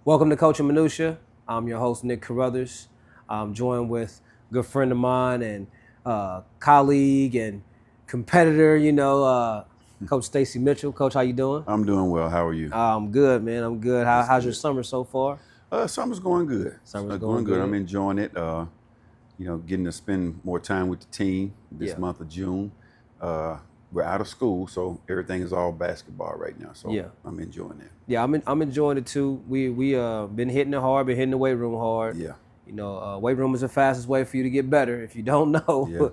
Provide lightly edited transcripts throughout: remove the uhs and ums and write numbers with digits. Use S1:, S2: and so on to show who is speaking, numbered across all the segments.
S1: Welcome to Coaching Minutiae. I'm your host, Nic Carothers. I'm joined with a good friend of mine and colleague and competitor, Coach Stacy Mitchell. Coach, how you doing?
S2: I'm doing well. How are you?
S1: I'm good, man. I'm good. How's your summer so far?
S2: Summer's going good.
S1: Summer's going good.
S2: I'm enjoying it. Getting to spend more time with the team this
S1: Yeah.
S2: month of June. We're out of school, so everything is all basketball right now. So
S1: Yeah.
S2: I'm enjoying it.
S1: Yeah, I'm enjoying it too. We been hitting it hard, been hitting the weight room hard.
S2: Yeah.
S1: Weight room is the fastest way for you to get better. If you don't know,
S2: Yeah.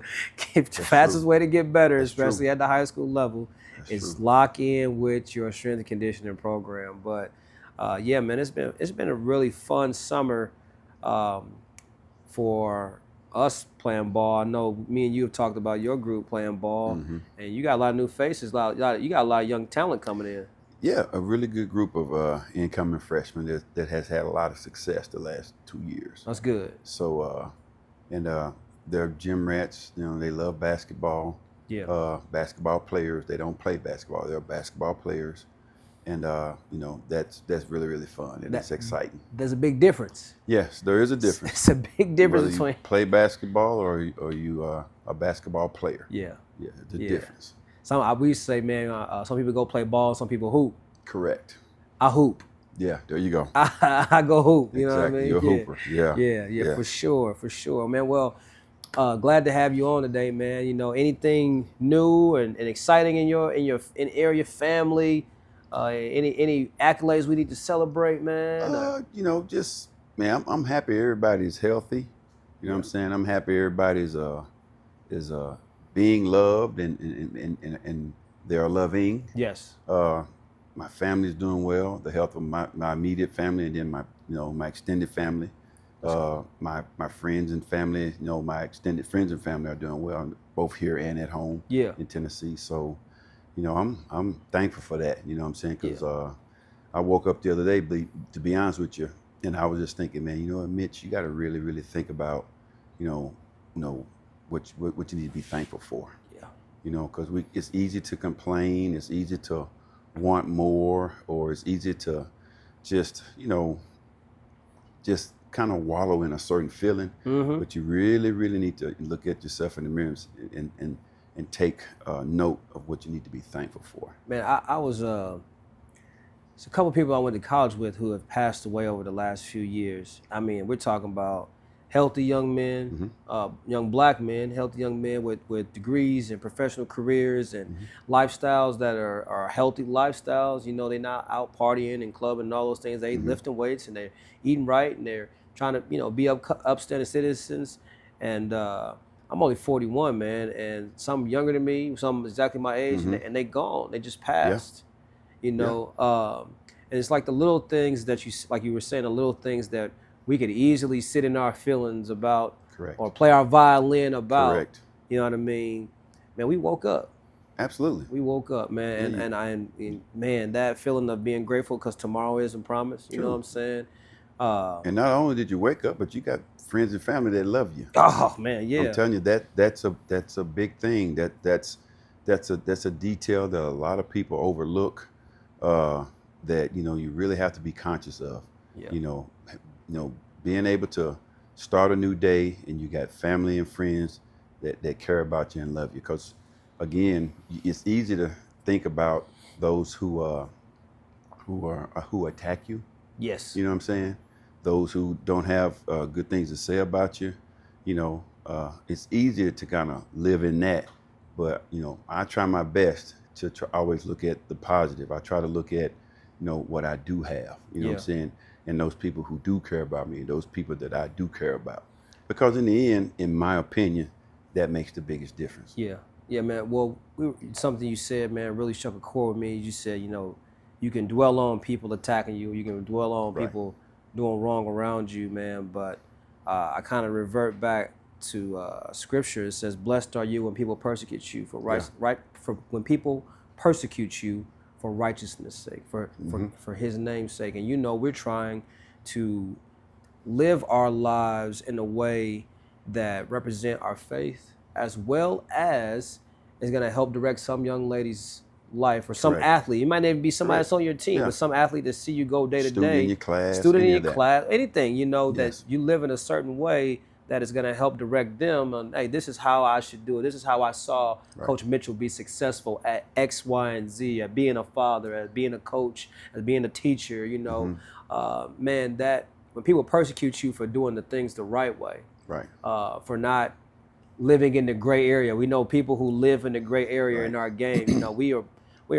S1: the fastest way to get better,
S2: That's
S1: especially
S2: true.
S1: at the high school level,
S2: That's
S1: is
S2: true.
S1: lock in with your strength and conditioning program. But yeah, man, it's been a really fun summer for us playing ball. I know me and you have talked about your group playing ball, and you got a lot of new faces. You got a lot of young talent coming in.
S2: Yeah, a really good group of incoming freshmen that has had a lot of success the last 2 years.
S1: That's good.
S2: So, they're gym rats. They love basketball.
S1: Yeah.
S2: Basketball players. They don't play basketball. They're basketball players, and that's really, really fun and it's exciting.
S1: There's a big difference.
S2: Yes, there is a difference.
S1: It's a big difference
S2: Whether
S1: between
S2: you play basketball or you a basketball player.
S1: Yeah.
S2: The difference.
S1: We used to say, man, some people go play ball, some people hoop.
S2: Correct.
S1: I hoop.
S2: Yeah, there you go.
S1: I go hoop. You know what I mean?
S2: You're a hooper.
S1: Yeah, for sure, man. Well, glad to have you on today, man. Anything new and exciting in your family? Any accolades we need to celebrate, man?
S2: I'm happy everybody's healthy. You know what I'm saying? I'm happy everybody's is being loved and they're loving.
S1: Yes.
S2: My family's doing well. The health of my immediate family and then my extended family. My friends and family, my extended friends and family are doing well, both here and at home in Tennessee. So, I'm thankful for that. You know what I'm saying? Because I woke up the other day, to be honest with you, and I was just thinking, man, you know what, Mitch, you got to really, really think about, what you need to be thankful for.
S1: Yeah.
S2: Because it's easy to complain. It's easy to want more, or it's easy to just kind of wallow in a certain feeling. But you really, really need to look at yourself in the mirror and take note of what you need to be thankful for.
S1: Man, I was it's a couple people I went to college with who have passed away over the last few years. I mean, we're talking about healthy young men, young black men, healthy young men with degrees and professional careers and lifestyles that are healthy lifestyles. They're not out partying and clubbing and all those things. They lifting weights and they're eating right and they're trying to be upstanding citizens. And I'm only 41, man, and some younger than me, some exactly my age, and they gone. They just passed. And it's like the little things that you were saying, the little things that we could easily sit in our feelings about.
S2: Correct.
S1: Or play our violin about.
S2: Correct.
S1: You know what I mean? Man, we woke up.
S2: Absolutely.
S1: We woke up, man, and man, that feeling of being grateful because tomorrow isn't promised. You know what I'm saying?
S2: And not only did you wake up, but you got friends and family that love you.
S1: Oh man, yeah.
S2: I'm telling you that's a big thing. That's a detail that a lot of people overlook. That you really have to be conscious of.
S1: Yeah.
S2: Being able to start a new day and you got family and friends that care about you and love you. Because again, it's easy to think about those who attack you.
S1: Yes.
S2: You know what I'm saying? Those who don't have good things to say about you. It's easier to kind of live in that. But I try my best to always look at the positive. I try to look at what I do have. You know what I'm saying? And those people who do care about me, those people that I do care about. Because in the end, in my opinion, that makes the biggest difference.
S1: Yeah, man. Well, something you said, man, really struck a chord with me. You said, you can dwell on people attacking you. You can dwell on people doing wrong around you, man. But I kind of revert back to scripture. It says, "Blessed are you when people persecute you for when people persecute you for righteousness' sake, for His name's sake." And we're trying to live our lives in a way that represent our faith, as well as is going to help direct some young ladies' life, or some
S2: Correct.
S1: athlete. It might not even be somebody that's on your team,
S2: Yeah.
S1: but some athlete that see you go day to
S2: Student
S1: day.
S2: in your class,
S1: Student in
S2: any
S1: your
S2: of that.
S1: class, anything, you know, that
S2: Yes.
S1: you live in a certain way that is going to help direct them on, hey, this is how I should do it. This is how I saw Coach Mitchell be successful at X, Y, and Z, at being a father, at being a coach, as being a teacher, you know. Man, that when people persecute you for doing the things the right way, for not living in the gray area. We know people who live in the gray area in our game. You know, we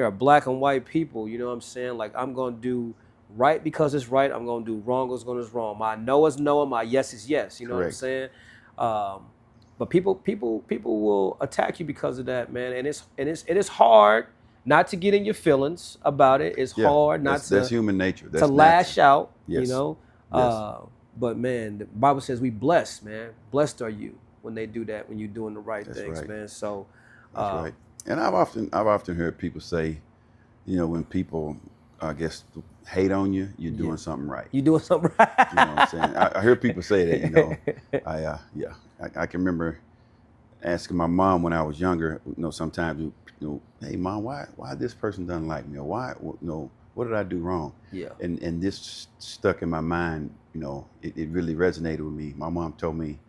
S1: are black and white people, you know what I'm saying? Like, I'm going to do right because it's right. I'm going to do wrong because it's wrong. My no is no and my yes is yes. You know what I'm saying? But people will attack you because of that, man. And it is hard not to get in your feelings about it. It's hard not to.
S2: That's human nature. That's
S1: to lash out,
S2: Yes.
S1: you know. But man, the Bible says we blessed, man. Blessed are you when they do that, when you're doing the right things, man. So
S2: that's right. And I've often heard people say, you know, when people, I guess, hate on you, you're doing something right.
S1: You're doing something right.
S2: You know what I'm saying? I hear people say that, you know. I can remember asking my mom when I was younger, you know, sometimes, you know, hey mom, why this person doesn't like me, or why, you know, what did I do wrong?
S1: Yeah.
S2: And this stuck in my mind, you know, it really resonated with me. My mom told me,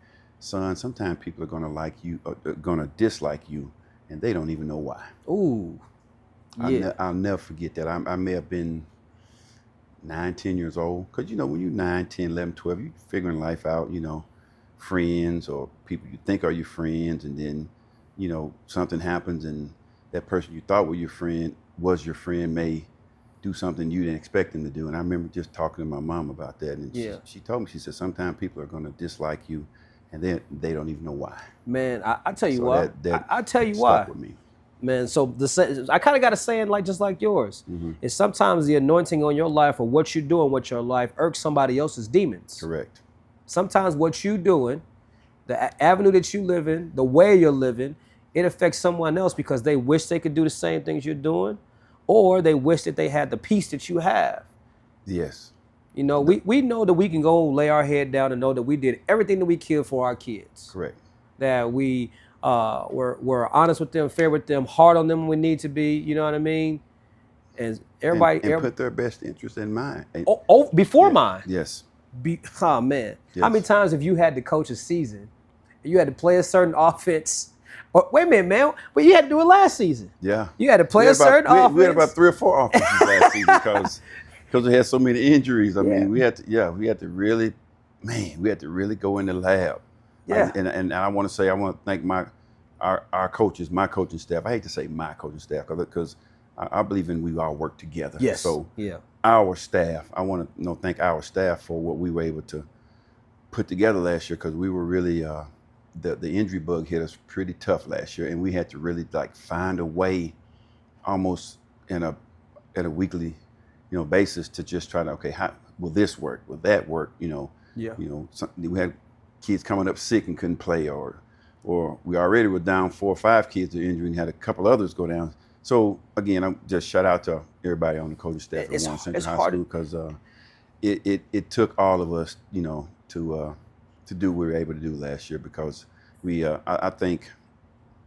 S2: son, sometimes people are gonna like you, or gonna dislike you, and they don't even know why.
S1: Ooh. Yeah.
S2: I'll never forget that. I may have been 9, 10 years old. Because, you know, when you're 9, 10, 11, 12, you're figuring life out, you know, friends or people you think are your friends. And then, you know, something happens and that person you thought was your friend may do something you didn't expect them to do. And I remember just talking to my mom about that. And she told me, she said, sometimes people are going to dislike you and then they don't even know why.
S1: Man, I tell you why. I tell you
S2: stuck
S1: why.
S2: With me.
S1: Man, so I kind of got a saying just like yours. It's sometimes the anointing on your life or what you're doing with your life irks somebody else's demons.
S2: Correct.
S1: Sometimes what you're doing, the avenue that you live in, the way you're living, it affects someone else because they wish they could do the same things you're doing, or they wish that they had the peace that you have.
S2: Yes.
S1: You know, we know that we can go lay our head down and know that we did everything that we could for our kids.
S2: Correct.
S1: That we we're honest with them, fair with them, hard on them when we need to be. You know what I mean? And everybody
S2: put their best interest in mind.
S1: Before mine.
S2: Yes.
S1: Oh man,
S2: yes.
S1: How many times have you had to coach a season? You had to play a certain offense. Or, wait a minute, man. Well, you had to do it last season.
S2: Yeah.
S1: You had to play a certain offense.
S2: We had about 3 or 4 offenses last season because we had so many injuries. I mean, we had to really go in the lab.
S1: Yeah.
S2: And I want to thank our coaches, my coaching staff. I hate to say my coaching staff because I believe in we all work together.
S1: Yes.
S2: So our staff, I want to thank our staff for what we were able to put together last year, because we were really the injury bug hit us pretty tough last year, and we had to really find a way, almost in a weekly basis, to just try to how will this work? Will that work? We had kids coming up sick and couldn't play, or we already were down 4 or 5 kids to injury and had a couple others go down. So again, I'm just shout out to everybody on the coaching staff at Warren Central High School, because it took all of us, to do what we were able to do last year, because I think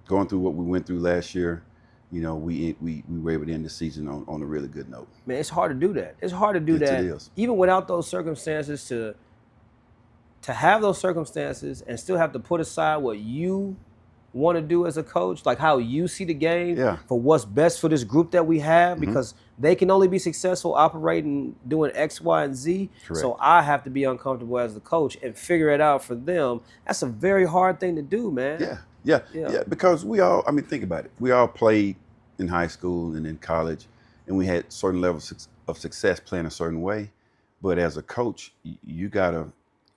S2: going through what we went through last year, we were able to end the season on a really good note.
S1: Man, it's hard to do that. It's hard to do that.
S2: It is. Even
S1: without those circumstances, to have those circumstances and still have to put aside what you want to do as a coach, like how you see the game, for what's best for this group that we have, because they can only be successful operating, doing X, Y, and Z.
S2: Correct.
S1: So I have to be uncomfortable as the coach and figure it out for them. That's a very hard thing to do, man.
S2: Yeah, because we all, think about it. We all played in high school and in college, and we had certain levels of success playing a certain way. But as a coach,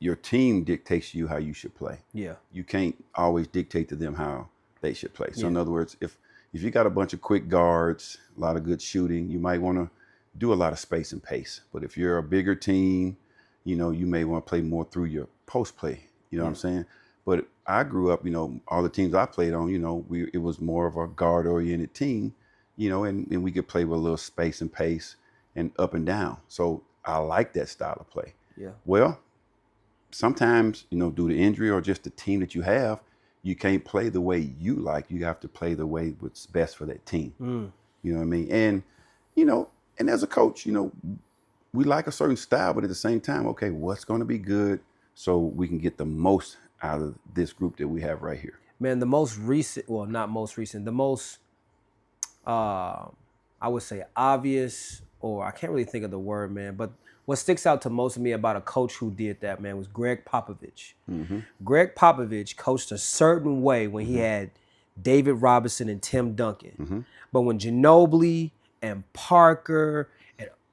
S2: your team dictates to you how you should play.
S1: Yeah.
S2: You can't always dictate to them how they should play. So in other words, if you got a bunch of quick guards, a lot of good shooting, you might want to do a lot of space and pace. But if you're a bigger team, you may want to play more through your post play. You know what I'm saying? But I grew up, all the teams I played on, it was more of a guard oriented team, and we could play with a little space and pace and up and down. So I like that style of play.
S1: Yeah.
S2: Well, sometimes, due to injury or just the team that you have, you can't play the way you like. You have to play the way what's best for that team. You know what I mean? And, and as a coach, we like a certain style, but at the same time, okay, what's going to be good so we can get the most out of this group that we have right here?
S1: Man, the most recent, well, not most recent, the most, I would say obvious, or I can't really think of the word, man, but what sticks out to most of me about a coach who did that, man, was Greg Popovich. Greg Popovich coached a certain way when he had David Robinson and Tim Duncan. But when Ginobili and Parker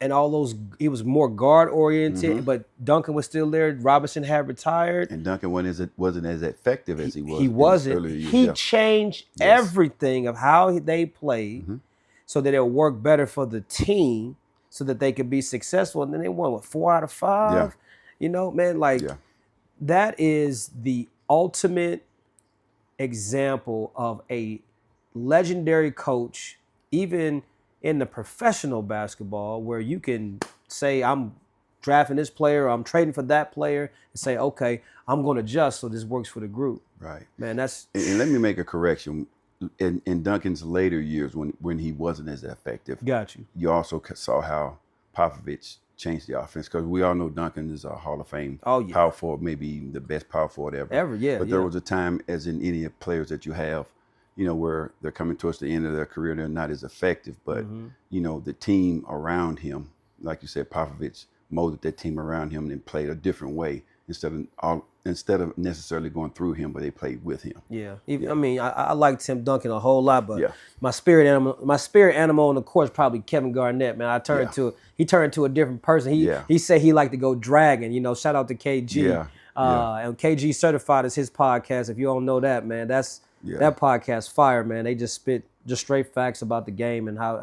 S1: and all those, he was more guard oriented, but Duncan was still there. Robinson had retired.
S2: And Duncan wasn't as effective as he was.
S1: He wasn't.
S2: Earlier years.
S1: He changed everything of how they played so that it'll work better for the team so that they could be successful. And then they won, 4 out of 5? Man, that is the ultimate example of a legendary coach, even in the professional basketball, where you can say, I'm drafting this player, or I'm trading for that player, and say, okay, I'm going to adjust so this works for the group.
S2: Right.
S1: Man, that's...
S2: And let me make a correction. In Duncan's later years, when he wasn't as effective,
S1: got you.
S2: You also saw how Popovich changed the offense, because we all know Duncan is a Hall of Fame power forward, maybe even the best power forward ever. But there was a time, as in any players that you have, where they're coming towards the end of their career, they're not as effective, but the team around him, like you said, Popovich molded that team around him and played a different way instead of necessarily going through him, but they played with him.
S1: I mean, I like Tim Duncan a whole lot, but my spirit animal on the court is probably Kevin Garnett, man. He turned into a different person. He said he liked to go dragging, shout out to KG. And KG Certified is his podcast. If you don't know that, man, that podcast fire, man. They just spit just straight facts about the game and how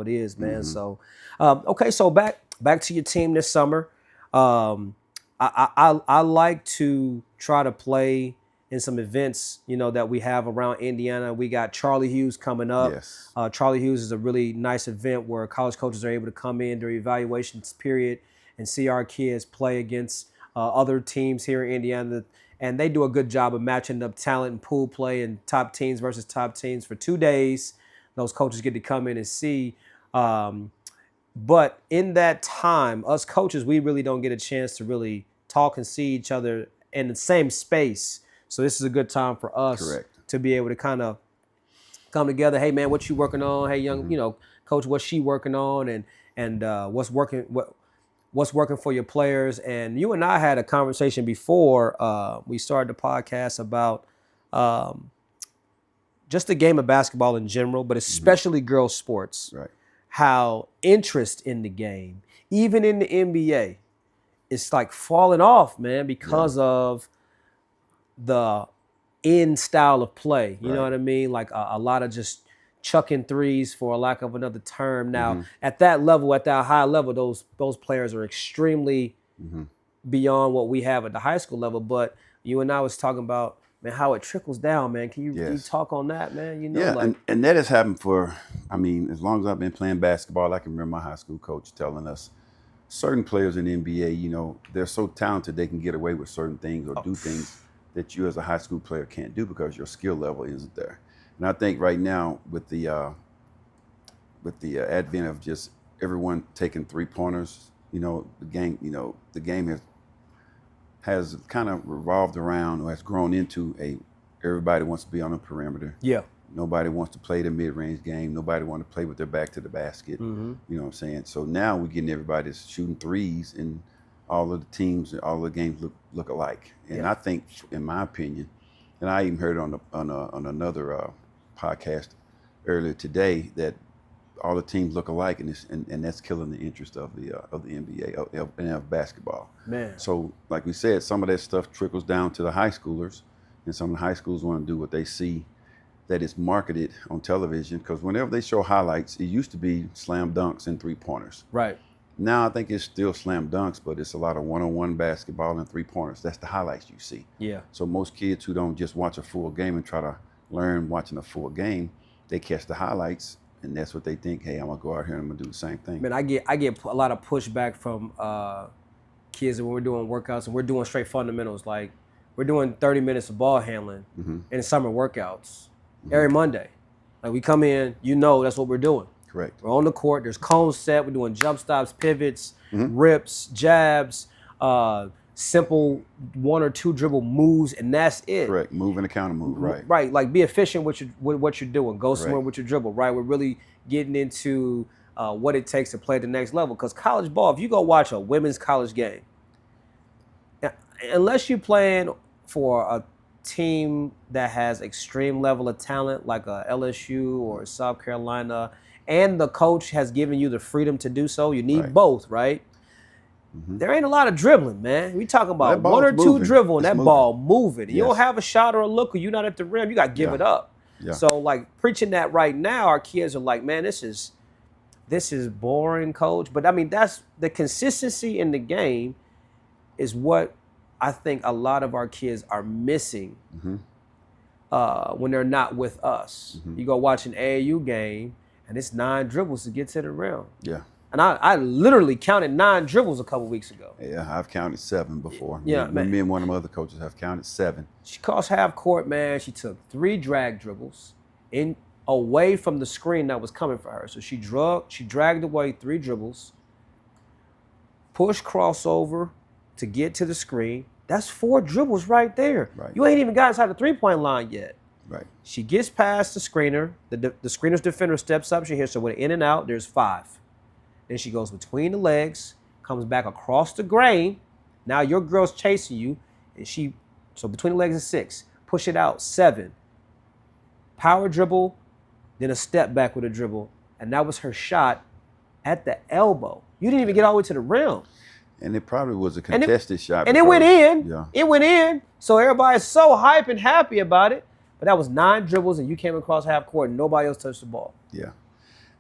S1: it is, man. So, okay, so back to your team this summer. I like to try to play in some events, that we have around Indiana. We got Charlie Hughes coming up.
S2: Yes.
S1: Charlie Hughes is a really nice event where college coaches are able to come in during evaluations period and see our kids play against other teams here in Indiana. And they do a good job of matching up talent and pool play and top teams versus top teams for 2 days. Those coaches get to come in and see. But in that time, us coaches, we really don't get a chance to really talk and see each other in the same space. So this is a good time for us to be able to kind of come together. Hey, man, what you working on? Hey, young, coach, what's she working on? And what's working for your players? And you and I had a conversation before we started the podcast about just the game of basketball in general, but especially girls sports.
S2: Right. How
S1: interest in the game, even in the NBA, it's like falling off, man, because of the in style of play. You know what I mean? Like a lot of just chucking threes, for a lack of another term. Now, at that level, at that high level, those players are extremely beyond what we have at the high school level. But you and I was talking about, man, how it trickles down, man. Can you talk on that, man?
S2: And that has happened as long as I've been playing basketball. I can remember my high school coach telling us certain players in the NBA, they're so talented they can get away with certain things or do things that you as a high school player can't do because your skill level isn't there. And I think right now with the advent of just everyone taking 3-pointers, the game has kind of revolved around, or has grown into everybody wants to be on the perimeter.
S1: Yeah.
S2: Nobody wants to play the mid-range game. Nobody wants to play with their back to the basket. You know what I'm saying? So now we're getting everybody shooting threes, and all of the teams, all of the games look alike. And I think, in my opinion, and I even heard on another podcast earlier today, that all the teams look alike, and that's killing the interest of the NBA and of basketball.
S1: Man.
S2: So, like we said, some of that stuff trickles down to the high schoolers, and some of the high schools want to do what they see that is marketed on television, because whenever they show highlights, it used to be slam dunks and 3-pointers.
S1: Right.
S2: Now I think it's still slam dunks, but it's a lot of one-on-one basketball and 3-pointers. That's the highlights you see.
S1: Yeah.
S2: So most kids who don't just watch a full game and try to learn watching a full game, they catch the highlights, and that's what they think. Hey, I'm gonna go out here and I'm gonna do the same thing.
S1: Man, I get a lot of pushback from kids when we're doing workouts and we're doing straight fundamentals. Like, we're doing 30 minutes of ball handling in summer workouts every Monday. Like, we come in, that's what we're doing.
S2: Correct.
S1: We're on the court. There's cones set. We're doing jump stops, pivots, rips, jabs, simple 1 or 2 dribble moves, and that's it.
S2: Correct. Move and a counter move. Right.
S1: Right. Like be efficient with what you're doing. Go somewhere
S2: Correct.
S1: with your dribble. Right. We're really getting into what it takes to play at the next level. Because college ball, if you go watch a women's college game, unless you're playing for a team that has extreme level of talent like a LSU or South Carolina, and the coach has given you the freedom to do so, you need both, right? There ain't a lot of dribbling, man. We talking about 1 or 2 dribble and that ball moving. You don't have a shot or a look, or you're not at the rim, you got to give it up.
S2: Yeah.
S1: So like preaching that right now, our kids are like, man, this is boring, coach. But I mean, that's the consistency in the game is what I think a lot of our kids are missing when they're not with us. You go watch an AAU game, and it's 9 dribbles to get to the rim.
S2: Yeah.
S1: And I literally counted 9 dribbles a couple weeks ago.
S2: Yeah, I've counted 7 before.
S1: Yeah,
S2: me and one of my other coaches have counted 7.
S1: She crossed half court, man. She took 3 drag dribbles away from the screen that was coming for her. So she dragged away 3 dribbles, push crossover to get to the screen. That's 4 dribbles right there.
S2: Right.
S1: You ain't even got inside the 3-point line yet.
S2: Right.
S1: She gets past the screener. The screener's defender steps up. She hits her with an in and out. There's 5. Then she goes between the legs, comes back across the grain. Now your girl's chasing you. And so between the legs is 6. Push it out, 7. Power dribble, then a step back with a dribble. And that was her shot at the elbow. You didn't even get all the way to the rim.
S2: And it probably was a contested shot.
S1: And it went in.
S2: Yeah.
S1: It went in. So everybody's so hype and happy about it. But that was 9 dribbles, and you came across half court, and nobody else touched the ball.
S2: Yeah.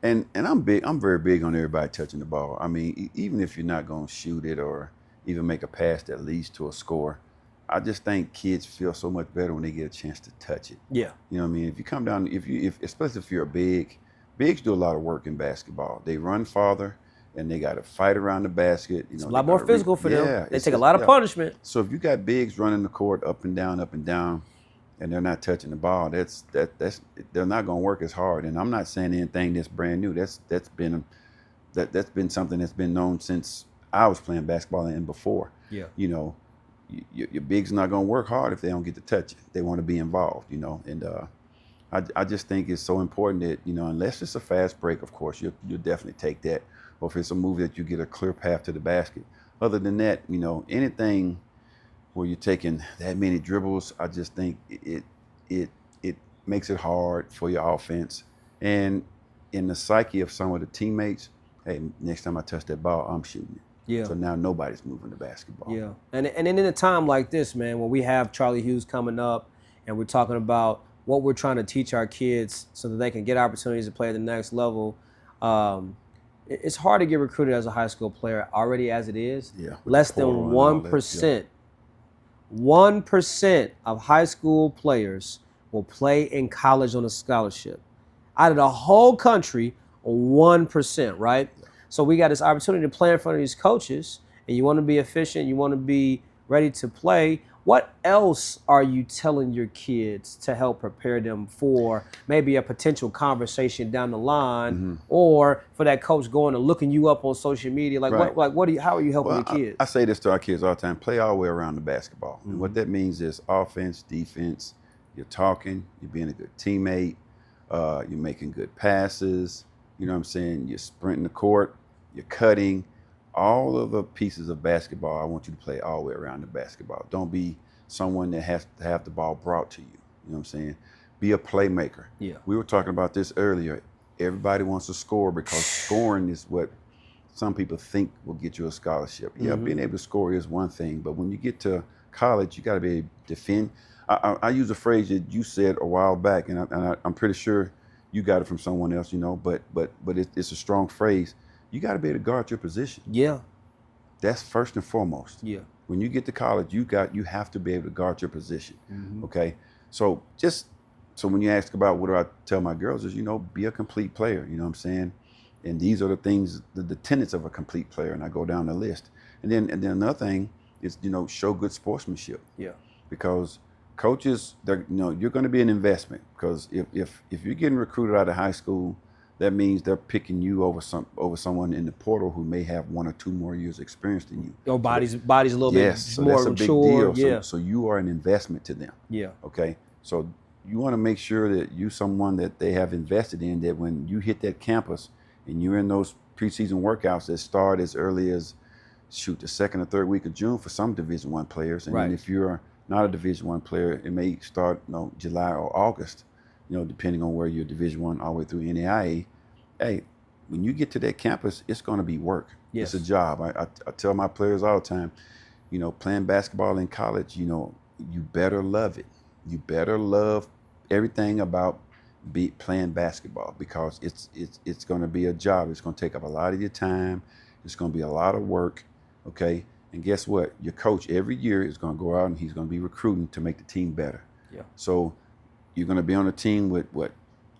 S2: And I'm very big on everybody touching the ball. I mean, even if you're not going to shoot it or even make a pass that leads to a score, I just think kids feel so much better when they get a chance to touch it.
S1: Yeah.
S2: You know what I mean? If you come down, especially if you're a bigs do a lot of work in basketball. They run farther, and they got to fight around the basket.
S1: It's a lot more physical for them. They take a lot of punishment.
S2: So if you got bigs running the court up and down, and they're not touching the ball, they're not going to work as hard. And I'm not saying anything that's brand new. That's been something that's been known since I was playing basketball and before.
S1: Yeah.
S2: You know, your bigs are not going to work hard if they don't get to touch it. They want to be involved. You know, and I just think it's so important that, you know, unless it's a fast break, of course, you'll definitely take that. Or if it's a move that you get a clear path to the basket. Other than that, you know, anything where you're taking that many dribbles, I just think it makes it hard for your offense. And in the psyche of some of the teammates, hey, next time I touch that ball, I'm shooting it.
S1: Yeah.
S2: So now nobody's moving the basketball.
S1: Yeah. And in a time like this, man, when we have Charlie Hughes coming up and we're talking about what we're trying to teach our kids so that they can get opportunities to play at the next level, it's hard to get recruited as a high school player already as it is.
S2: Yeah.
S1: Less than 1%. 1% of high school players will play in college on a scholarship. Out of the whole country, 1%, right? Yeah. So we got this opportunity to play in front of these coaches, and you want to be efficient, you want to be ready to play. What else are you telling your kids to help prepare them for maybe a potential conversation down the line, or for that coach going and looking you up on social media? Like, how are you helping your kids?
S2: I say this to our kids all the time: play all the way around the basketball. And what that means is offense, defense. You're talking, you're being a good teammate, you're making good passes. You know what I'm saying? You're sprinting the court, you're cutting. All of the pieces of basketball, I want you to play all the way around the basketball. Don't be someone that has to have the ball brought to you. You know what I'm saying? Be a playmaker.
S1: Yeah.
S2: We were talking about this earlier. Everybody wants to score because scoring is what some people think will get you a scholarship. Yeah, being able to score is one thing, but when you get to college, you got to be able to defend. I use a phrase that you said a while back, and I'm pretty sure you got it from someone else, you know, but it's a strong phrase. You got to be able to guard your position.
S1: Yeah.
S2: That's first and foremost.
S1: Yeah.
S2: When you get to college, you have to be able to guard your position. Okay. So when you ask about what do I tell my girls is, you know, be a complete player. You know what I'm saying? And these are the things, the tenets of a complete player. And I go down the list. And then another thing is, you know, show good sportsmanship.
S1: Yeah.
S2: Because coaches, you know, you're going to be an investment, because if you're getting recruited out of high school, that means they're picking you over someone in the portal who may have 1 or 2 more years experience than you.
S1: Your body's a little bit
S2: so
S1: more
S2: that's a
S1: mature.
S2: big deal.
S1: Yeah.
S2: So you are an investment to them.
S1: Yeah.
S2: Okay. So you want to make sure that you someone that they have invested in, that when you hit that campus and you're in those preseason workouts that start as early as the second or third week of June for some Division I players, and then if you're not a Division I player, it may start July or August, depending on where you're Division I all the way through NAIA. Hey, when you get to that campus, it's going to be work.
S1: Yes.
S2: It's a job. I tell my players all the time, playing basketball in college, you better love it. You better love everything about playing basketball, because it's going to be a job. It's going to take up a lot of your time. It's going to be a lot of work, okay? And guess what? Your coach every year is going to go out and he's going to be recruiting to make the team better.
S1: Yeah.
S2: So you're going to be on a team with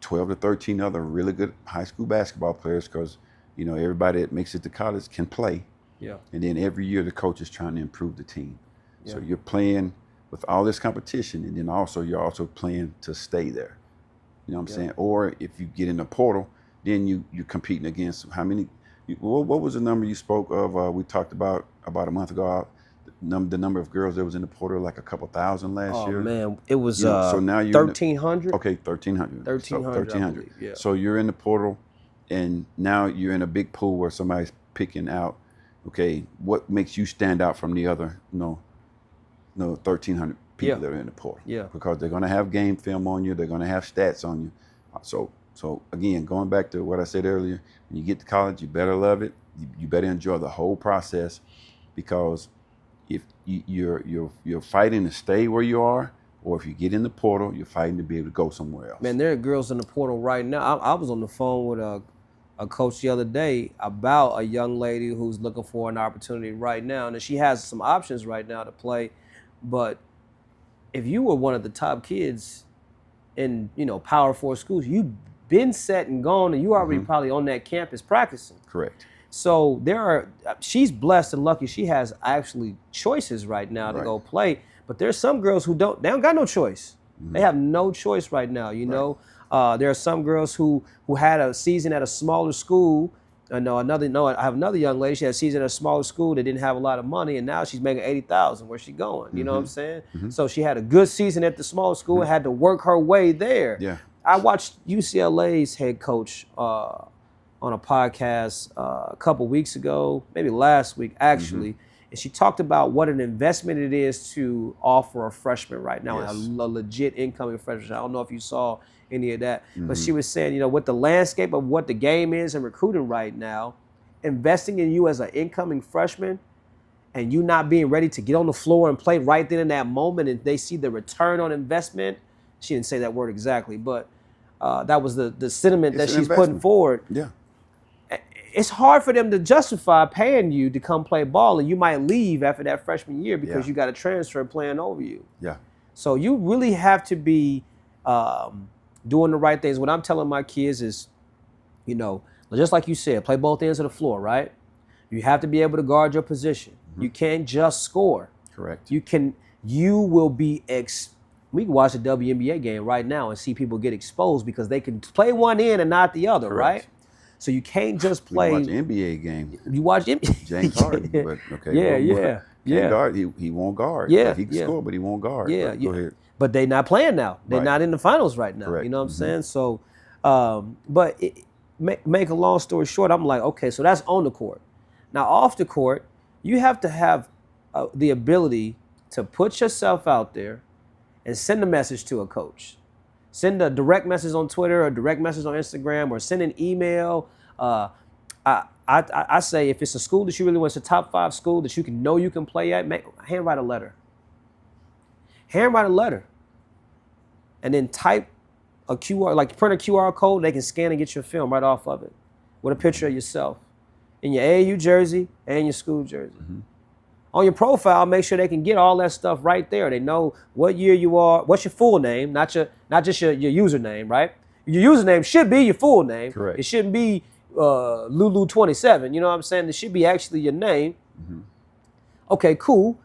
S2: 12 to 13 other really good high school basketball players, because everybody that makes it to college can play.
S1: Yeah.
S2: And then every year the coach is trying to improve the team.
S1: Yeah.
S2: So you're playing with all this competition, and then you're also playing to stay there. You know what I'm saying? Or if you get in the portal, then you're competing against how many? What was the number you spoke of? We talked about a month ago. The number of girls that was in the portal, like a couple thousand last year.
S1: Oh man, it was
S2: so now you're
S1: 1,300.
S2: Okay, 1,300.
S1: 1,300. Yeah.
S2: So you're in the portal, and now you're in a big pool where somebody's picking out. Okay, what makes you stand out from the other? 1,300 people that are in the portal.
S1: Yeah.
S2: Because they're going to have game film on you. They're going to have stats on you. So again, going back to what I said earlier, when you get to college, you better love it. You better enjoy the whole process, because if you're fighting to stay where you are, or if you get in the portal, you're fighting to be able to go somewhere else.
S1: Man, there are girls in the portal right now. I was on the phone with a coach the other day about a young lady who's looking for an opportunity right now, and she has some options right now to play. But if you were one of the top kids in Power 4 schools, you've been set and gone, and you already probably on that campus practicing.
S2: Correct.
S1: So she's blessed and lucky. She has actually choices right now to go play. But there's some girls who don't got no choice. They have no choice right now. There are some girls who had a season at a smaller school. I have another young lady. She had a season at a smaller school that didn't have a lot of money, and now she's making $80,000. Where's she going? You know what I'm saying? So she had a good season at the smaller school and had to work her way there.
S2: Yeah.
S1: I watched UCLA's head coach on a podcast a couple weeks ago, maybe last week actually, and she talked about what an investment it is to offer a freshman right now, a legit incoming freshman. I don't know if you saw any of that, but she was saying, with the landscape of what the game is and recruiting right now, investing in you as an incoming freshman and you not being ready to get on the floor and play right then in that moment, and they see the return on investment. She didn't say that word exactly, but that was the sentiment that she's putting forward.
S2: Yeah.
S1: It's hard for them to justify paying you to come play ball, and you might leave after that freshman year because you got a transfer playing over you.
S2: Yeah.
S1: So you really have to be doing the right things. What I'm telling my kids is, just like you said, play both ends of the floor, right? You have to be able to guard your position. You can't just score.
S2: Correct.
S1: You will be we can watch a WNBA game right now and see people get exposed because they can play one end and not the other, right? So you can't just play.
S2: You watch an NBA game.
S1: You watch
S2: James Harden, but okay. Guard. He won't guard.
S1: Yeah,
S2: he can score, but he won't guard.
S1: Yeah,
S2: Go ahead.
S1: But they're not playing now. They're not in the finals right now.
S2: Correct.
S1: You know what I'm saying? So, make a long story short, I'm like, okay, so that's on the court. Now off the court, you have to have the ability to put yourself out there and send a message to a coach. Send a direct message on Twitter or a direct message on Instagram or send an email. I say if it's a school that you really want, it's a top 5 school that you can play at, handwrite a letter. Handwrite a letter. And then type a QR, like print a QR code, they can scan and get your film right off of it with a picture of yourself in your AAU jersey and your school jersey. On your profile, make sure they can get all that stuff right there. They know what year you are, what's your full name, not just your username, right? Your username should be your full name.
S2: Correct.
S1: It shouldn't be Lulu27. You know what I'm saying? It should be actually your name. Okay, cool.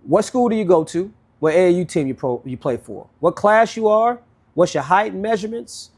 S1: What school do you go to? What AAU team you play for? What class you are? What's your height and measurements?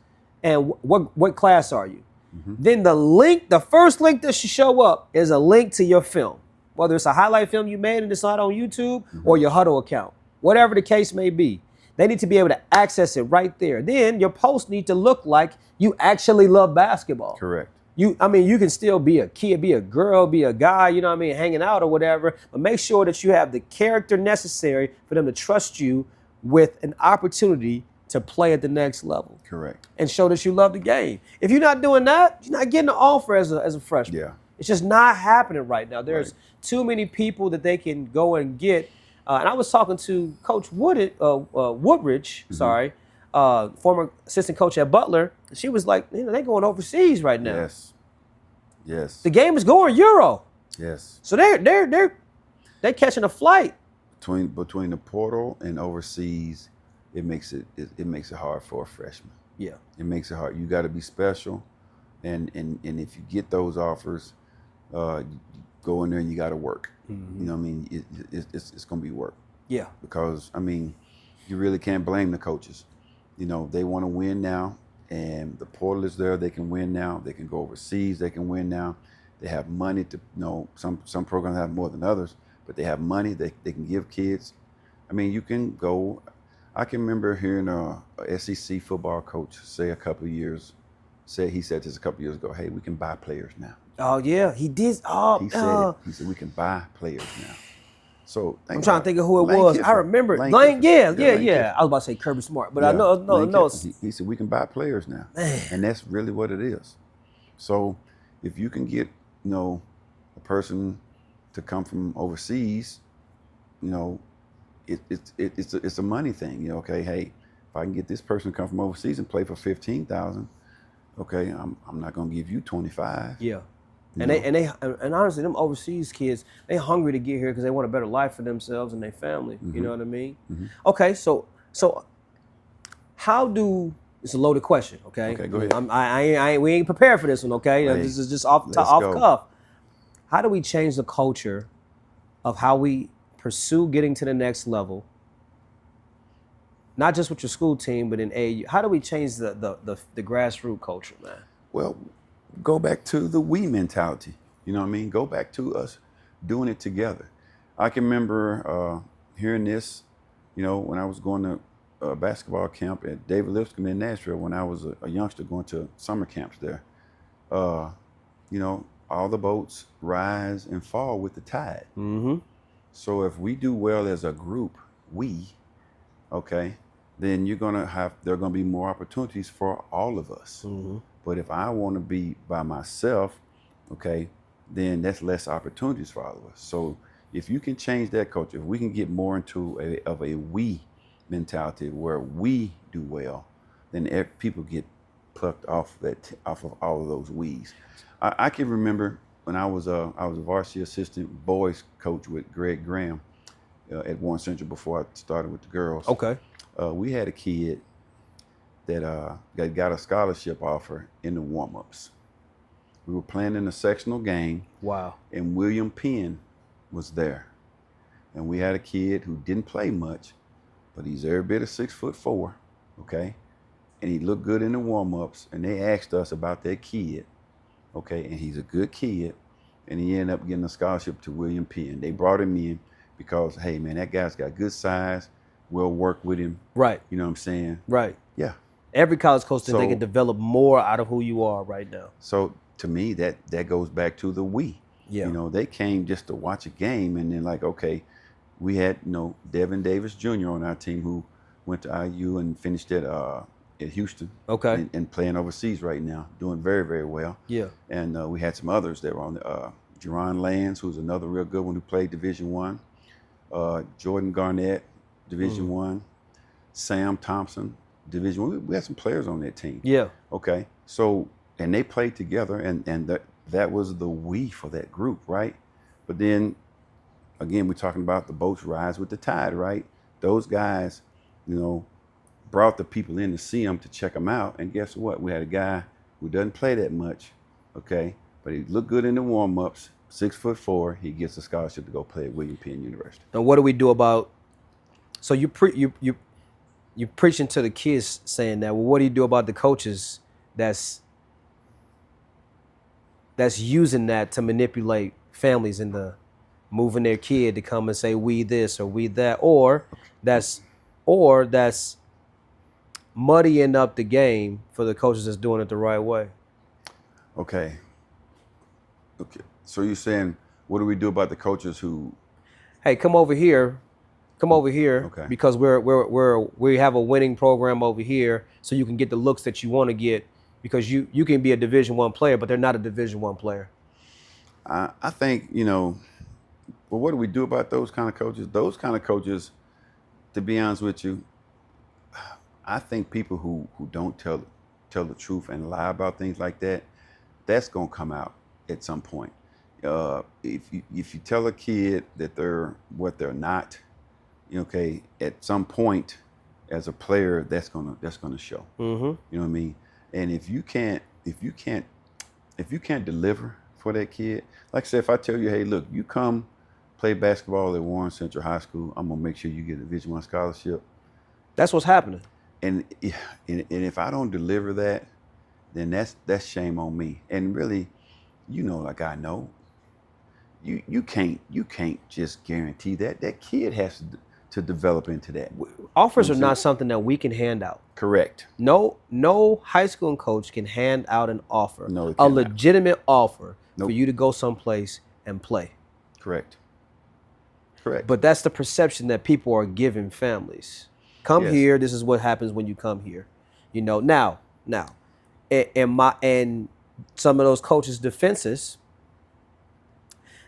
S1: And what class are you? then the first link that should show up is a link to your film, whether it's a highlight film you made and it's not on YouTube or your Huddle account, whatever the case may be. They need to be able to access it right there. Then your post need to look like you actually love basketball.
S2: Correct.
S1: You can still be a kid, be a girl, be a guy, hanging out or whatever, but make sure that you have the character necessary for them to trust you with an opportunity to play at the next level.
S2: Correct.
S1: And show that you love the game. If you're not doing that, you're not getting an offer as a freshman.
S2: Yeah.
S1: It's just not happening right now. There's too many people that they can go and get. And I was talking to Coach Woodridge, former assistant coach at Butler. She was like, they're going overseas right now.
S2: Yes. Yes.
S1: The game is going Euro.
S2: Yes.
S1: So they're catching a flight.
S2: Between the portal and overseas, it makes it hard for a freshman.
S1: Yeah.
S2: It makes it hard. You got to be special, and if you get those offers, go in there and you got to work.
S1: Mm-hmm.
S2: You know what I mean? It's going to be work.
S1: Yeah.
S2: Because you really can't blame the coaches. They want to win now, and the portal is there. They can win now. They can go overseas. They can win now. They have money to. Some programs have more than others, but they have money. They can give kids. You can go. I can remember hearing a SEC football coach say he said this a couple years ago, hey, we can buy players now.
S1: Oh, yeah, he did. Oh,
S2: He said we can buy players now. So
S1: I'm trying to think of who it
S2: Lane
S1: was.
S2: Kiffin.
S1: I remember
S2: Lane
S1: Lane.
S2: Kiffin.
S1: Yeah. I was about to say Kirby Smart, but
S2: Yeah,
S1: I know.
S2: He said we can buy players now.
S1: Man.
S2: And that's really what it is. So if you can get, a person to come from overseas, it's a money thing. Okay, hey, if I can get this person to come from overseas and play for $15,000, okay, I'm not gonna give you 25.
S1: Yeah. And honestly, them overseas kids, they hungry to get here because they want a better life for themselves and their family.
S2: Mm-hmm.
S1: You know what I mean?
S2: Mm-hmm.
S1: Okay, so it's a loaded question. Okay.
S2: Okay, go ahead.
S1: We ain't prepared for this one. Okay,
S2: Hey,
S1: this is just off
S2: go.
S1: cuff. How do we change the culture of how we pursue getting to the next level? Not just with your school team, but in AAU. How do we change the grassroots culture, man?
S2: Well, go back to the we mentality. You know what I mean? Go back to us doing it together. I can remember hearing this, when I was going to basketball camp at David Lipscomb in Nashville when I was a youngster going to summer camps there. All the boats rise and fall with the tide.
S1: Mm-hmm.
S2: So if we do well as a group, then there are going to be more opportunities for all of us.
S1: Mm-hmm.
S2: But if I want to be by myself, then that's less opportunities for all of us. So if you can change that culture, if we can get more into a we mentality where we do well, then people get plucked off of all of those we's. I can remember when I was a varsity assistant boys coach with Greg Graham at Warren Central before I started with the girls.
S1: Okay.
S2: We had a kid that got a scholarship offer in the warm-ups. We were playing in a sectional game.
S1: Wow.
S2: And William Penn was there. And we had a kid who didn't play much, but he's every bit of 6'4", okay? And he looked good in the warm-ups, and they asked us about that kid, okay? And he's a good kid, and he ended up getting a scholarship to William Penn. They brought him in because, hey, man, that guy's got good size. We'll work with him.
S1: Right.
S2: You know what I'm saying?
S1: Right.
S2: Yeah.
S1: Every college coach thinks they can develop more out of who you are right now.
S2: So to me, that goes back to the we.
S1: Yeah.
S2: They came just to watch a game, and then we had Devin Davis Jr. on our team who went to IU and finished at Houston.
S1: Okay.
S2: And playing overseas right now, doing very, very well.
S1: Yeah.
S2: And we had some others that were on the Jerron Lands, who's another real good one who played Division I. Jordan Garnett, Division I. Sam Thompson, Division I. We had some players on that team.
S1: Yeah.
S2: Okay. So, and they played together, and that was the we for that group, right? But then, again, we're talking about the boats rise with the tide, right? Those guys, brought the people in to see them, to check them out. And guess what? We had a guy who doesn't play that much, okay? But he looked good in the warm-ups, 6'4". He gets a scholarship to go play at William Penn University.
S1: Now, what do we do about? So you're preaching to the kids saying that. Well, what do you do about the coaches that's that's using that to manipulate families into moving their kid to come and say we this or we that, or that's muddying up the game for the coaches that's doing it the right way.
S2: Okay. So you're saying, what do we do about the coaches who?
S1: Hey, come over here,
S2: Okay.
S1: because we have a winning program over here, so you can get the looks that you want to get, because you can be a Division I player, but they're not a Division I player.
S2: I think, but what do we do about those kind of coaches? Those kind of coaches, to be honest with you, I think people who don't tell the truth and lie about things like that, that's gonna come out at some point. If you tell a kid that they're what they're not, okay, at some point as a player, that's gonna show.
S1: Mm-hmm.
S2: You know what I mean? And if you can't deliver for that kid, like I said, if I tell you, hey, look, you come play basketball at Warren Central High School, I'm gonna make sure you get a Division I scholarship.
S1: That's what's happening.
S2: And if I don't deliver that, then that's shame on me. And really, like I know, you can't just guarantee that. That kid has to develop into that.
S1: Offers are not something that we can hand out.
S2: Correct.
S1: No high school coach can hand out an offer,
S2: No,
S1: a legitimate offer
S2: Nope.
S1: for you to go someplace and play.
S2: Correct.
S1: But that's the perception that people are giving families. Come
S2: Yes.
S1: here. This is what happens when you come here. Now, and some of those coaches' defenses,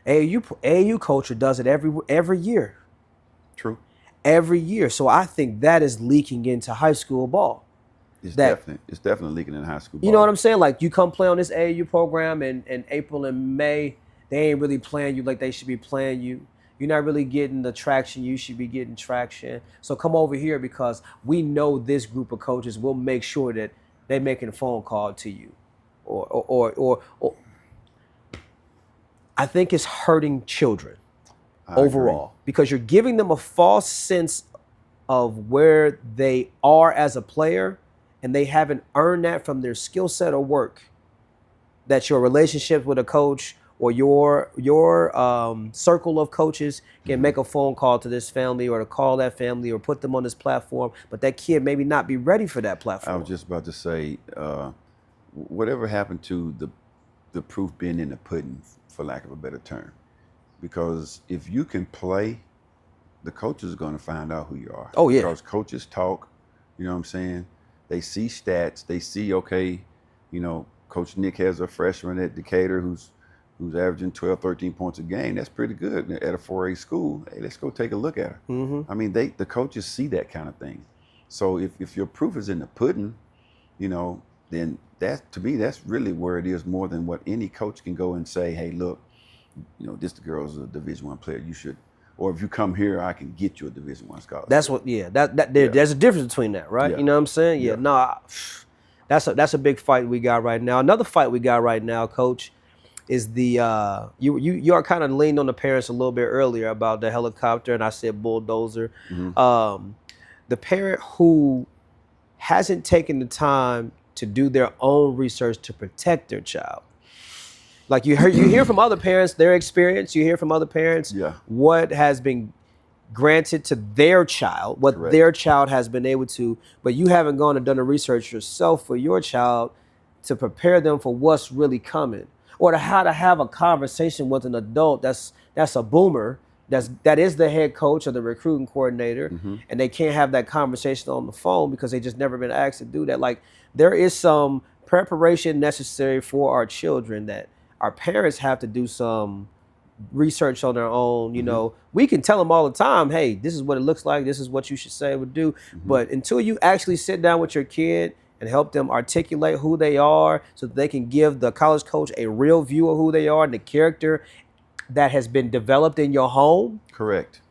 S1: AAU culture does it every year.
S2: True.
S1: Every year. So I think that is leaking into high school ball.
S2: It's definitely leaking in high school ball.
S1: You know what I'm saying? Like, you come play on this AAU program in April and May, they ain't really playing you like they should be playing you. You're not really getting the traction you should be getting traction. So come over here, because we know this group of coaches will make sure that they're making a phone call to you. Or I think it's hurting children overall, because you're giving them a false sense of where they are as a player, and they haven't earned that from their skill set or work. That your relationship with a coach or your circle of coaches can make a phone call to this family, or to call that family, or put them on this platform, but that kid maybe not be ready for that platform.
S2: I was just about to say, whatever happened to the proof being in the pudding, for lack of a better term? Because if you can play, the coaches are going to find out who you are.
S1: Oh, yeah.
S2: Because coaches talk, you know what I'm saying? They see stats. They see, okay, Coach Nic has a freshman at Decatur who's averaging 12, 13 points a game. That's pretty good at a 4A school. Hey, let's go take a look at her.
S1: Mm-hmm.
S2: I mean, the coaches see that kind of thing. So if your proof is in the pudding, then to me, that's really where it is, more than what any coach can go and say, hey, look, this girl's a Division I player. You should, or if you come here, I can get you a Division I scholarship.
S1: That's what, there's a difference between that, right?
S2: Yeah.
S1: You know what I'm saying? Yeah. No, that's a big fight we got right now. Another fight we got right now, Coach, is the you are kind of leaned on the parents a little bit earlier about the helicopter, and I said bulldozer.
S2: Mm-hmm.
S1: The parent who hasn't taken the time to do their own research to protect their child. Like, you hear from other parents their experience. You hear from other parents what has been granted to their child, what
S2: Correct.
S1: their child has been able to, but you haven't gone and done the research yourself for your child to prepare them for what's really coming, or to how to have a conversation with an adult that's a boomer, that is the head coach or the recruiting coordinator, and they can't have that conversation on the phone because they just never been asked to do that. Like, there is some preparation necessary for our children that our parents have to do some research on their own. We can tell them all the time, hey, this is what it looks like, this is what you should say or do. But until you actually sit down with your kid and help them articulate who they are, so that they can give the college coach a real view of who they are and the character that has been developed in your home.
S2: Correct.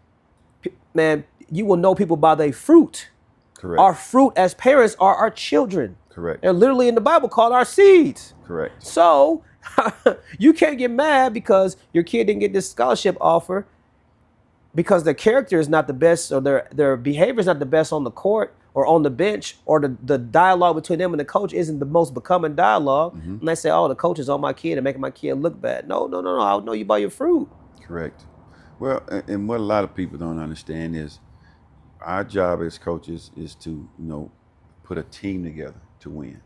S1: Man, you will know people by their fruit.
S2: Correct.
S1: Our fruit as parents are our children.
S2: Correct.
S1: They're literally in the Bible called our seeds.
S2: Correct.
S1: So you can't get mad because your kid didn't get this scholarship offer because their character is not the best, or their behavior is not the best on the court, or on the bench, or the dialogue between them and the coach isn't the most becoming dialogue, and they say, oh, the coach is on my kid and making my kid look bad. No, I'll know you by your fruit.
S2: Correct. Well, and what a lot of people don't understand is our job as coaches is to, put a team together to win.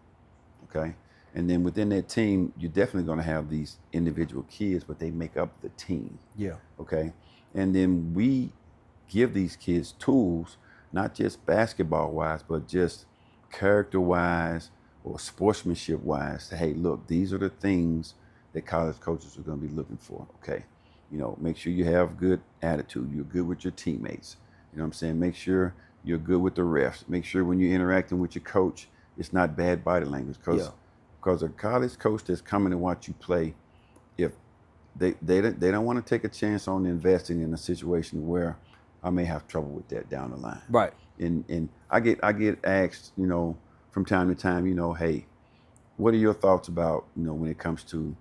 S2: Okay. And then within that team, you're definitely going to have these individual kids, but they make up the team.
S1: Yeah.
S2: Okay. And then we give these kids tools, not just basketball wise, but just character wise or sportsmanship wise. To, hey, look, these are the things that college coaches are going to be looking for. Okay. Make sure you have good attitude. You're good with your teammates. You know what I'm saying? Make sure you're good with the refs. Make sure when you're interacting with your coach, it's not bad body language. Because a college coach that's coming to watch you play, if they don't want to take a chance on investing in a situation where I may have trouble with that down the line.
S1: Right.
S2: And I get asked, from time to time, hey, what are your thoughts about, when it comes to,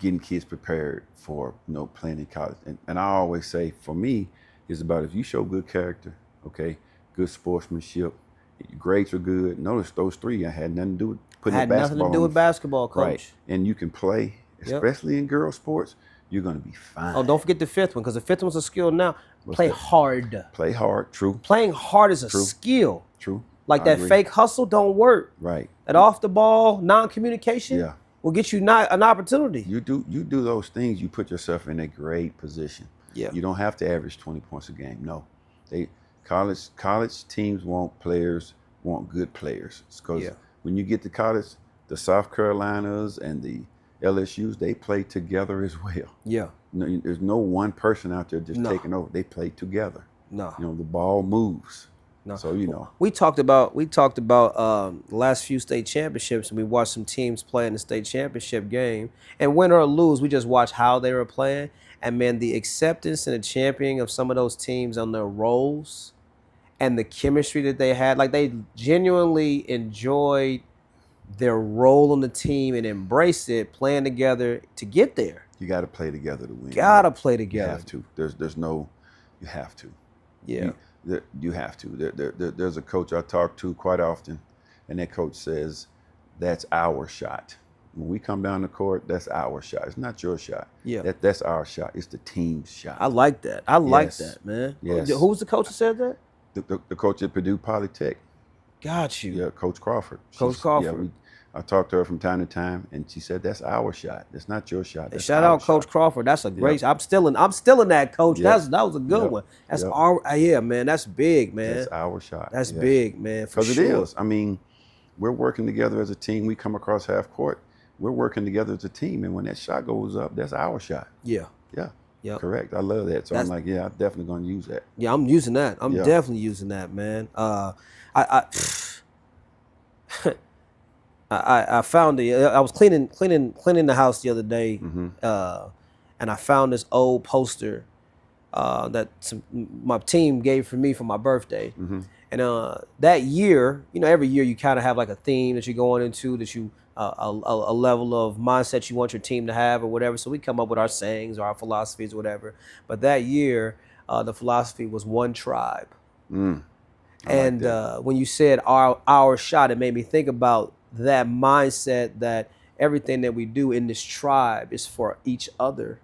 S2: getting kids prepared for, playing in college? And I always say, for me, it's about if you show good character, okay, good sportsmanship, your grades are good. Notice those three, I had nothing to do with putting
S1: Had nothing to do with basketball, coach.
S2: Right. And you can play, especially in girl sports, you're going to be fine.
S1: Oh, don't forget the fifth one, because the fifth one's a skill now. Play hard.
S2: Play hard, true.
S1: Playing hard is a skill.
S2: True.
S1: Like that fake hustle don't work.
S2: Right.
S1: That off the ball non-communication will get you an opportunity.
S2: You do those things, you put yourself in a great position.
S1: Yeah.
S2: You don't have to average 20 points a game. No. College teams want good players. Because when you get to college, the South Carolinas and the LSUs, they play together as well.
S1: Yeah.
S2: There's no one person out there just taking over. They play together.
S1: No.
S2: The ball moves. No. So
S1: we talked about the last few state championships, and we watched some teams play in the state championship game, and win or lose, we just watched how they were playing, and man, the acceptance and the championing of some of those teams on their roles, and the chemistry that they had, like they genuinely enjoyed their role on the team and embraced it, playing together to get there.
S2: You got to play together to win.
S1: Gotta play together.
S2: You have to. You have to.
S1: Yeah.
S2: You have to. There's a coach I talk to quite often, and that coach says, that's our shot. When we come down the court, that's our shot. It's not your shot.
S1: Yeah.
S2: That's our shot. It's the team's shot.
S1: I like that. I like that, man.
S2: Yes.
S1: Who was the coach that said that?
S2: The coach at Purdue Polytech.
S1: Got you.
S2: Yeah, Coach Crawford.
S1: Coach Crawford.
S2: Yeah, I talked to her from time to time, and she said, that's our shot. That's not your shot. That's
S1: shout out Coach Crawford. That's a great I'm still in that, coach. That was a good one. That's our man. That's big, man.
S2: That's our shot.
S1: That's big, man.
S2: Because it is. I mean, we're working together as a team. We come across half court. We're working together as a team, and when that shot goes up, that's our shot.
S1: Yeah.
S2: Yeah.
S1: Yep.
S2: Correct. I love that. So I'm like, I'm definitely going to use that.
S1: Yeah, I'm using that. I'm definitely using that, man. I found I was cleaning the house the other day, and I found this old poster that my team gave for me for my birthday. And that year, every year you kind of have like a theme that you're going into, that you a level of mindset you want your team to have or whatever. So we come up with our sayings or our philosophies or whatever. But that year, the philosophy was one tribe. And when you said our shot, it made me think about that mindset that everything that we do in this tribe is for each other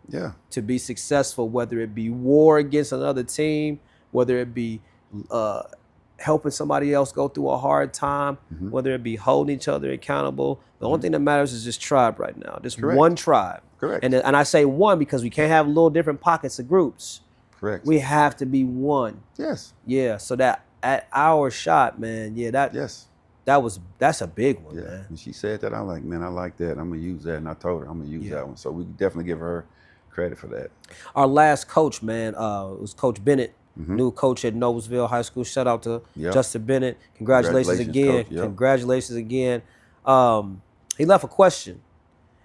S1: to be successful, whether it be war against another team, whether it be helping somebody else go through a hard time, whether it be holding each other accountable. The only thing that matters is this tribe right now, this one tribe.
S2: Correct.
S1: And I say one because we can't have little different pockets of groups.
S2: Correct.
S1: We have to be one.
S2: Yes.
S1: Yeah, so that at our shot, man, that's a big one, man.
S2: And she said that, I'm like, man, I like that. I'm going to use that. And I told her I'm going to use that one. So we definitely give her credit for that.
S1: Our last coach, man, was Coach Bennett, new coach at Noblesville High School. Shout out to Justin Bennett. Congratulations again. Coach, Congratulations again. He left a question.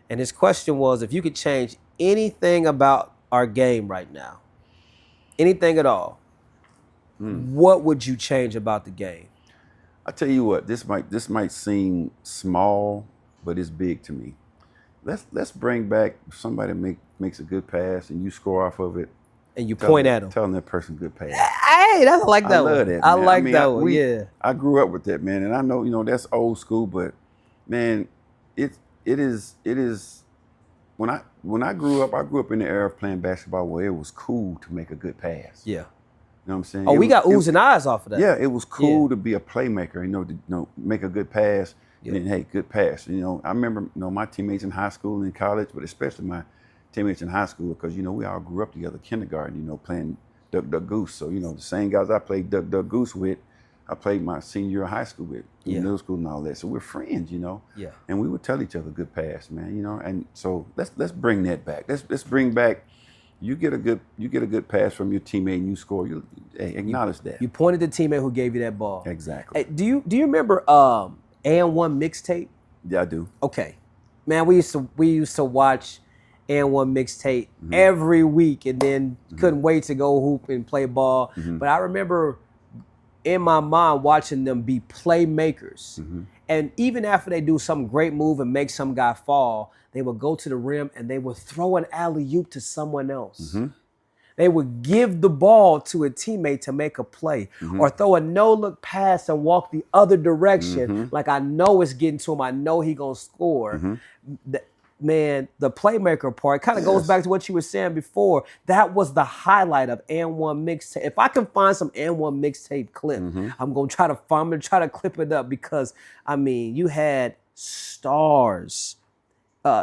S1: And his question was, if you could change anything about our game right now, anything at all, what would you change about the game?
S2: I tell you what, this might seem small, but it's big to me. Let's bring back, if somebody makes a good pass and you score off of it,
S1: and you point at them.
S2: Telling that person good pass.
S1: Hey, I like that one.
S2: I love that.
S1: I
S2: Man.
S1: like that one. Yeah.
S2: I grew up with that, man, and I know, that's old school, but man, it is. When I grew up in the era of playing basketball where it was cool to make a good pass.
S1: Yeah.
S2: You know what I'm saying?
S1: Oh, we got oohs and eyes off of that.
S2: Yeah, it was cool to be a playmaker, to make a good pass. Yeah. And then, hey, good pass. I remember, my teammates in high school and in college, but especially my teammates in high school, because, we all grew up together, kindergarten, playing duck, duck, goose. So, the same guys I played duck, duck, goose with, I played my senior year of high school with, middle school and all that. So we're friends,
S1: Yeah.
S2: And we would tell each other good pass, man, And so let's bring that back. Let's bring back. You get a good pass from your teammate and you score. Acknowledge that.
S1: You pointed the teammate who gave you that ball.
S2: Exactly.
S1: Hey, do you remember And One mixtape?
S2: Yeah, I do.
S1: Okay, man, we used to watch And One mixtape every week, and then couldn't wait to go hoop and play ball. But I remember in my mind watching them be playmakers. And even after they do some great move and make some guy fall, they would go to the rim and they would throw an alley-oop to someone else. They would give the ball to a teammate to make a play, or throw a no-look pass and walk the other direction. Like, I know it's getting to him. I know he gonna score. Man, the playmaker part kind of goes back to what you were saying before. That was the highlight of And One mixtape. If I can find some And One mixtape clip, I'm gonna try to clip it up, because you had stars.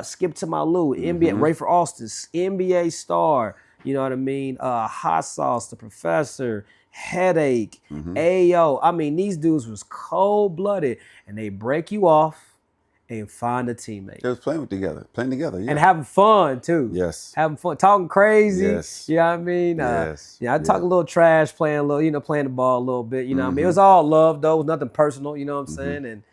S1: Skip to my Lou, NBA, Rayford Austin, NBA star. You know what I mean? Hot Sauce, The Professor, Headache, Ayo. These dudes was cold-blooded, and they break you off and find a teammate.
S2: They was playing together, yeah.
S1: And having fun, too.
S2: Yes.
S1: Having fun, talking crazy.
S2: Yes.
S1: You know what I mean?
S2: Yes.
S1: I talk a little trash, playing the ball a little bit. You know what I mean? It was all love, though. It was nothing personal, you know what I'm saying? And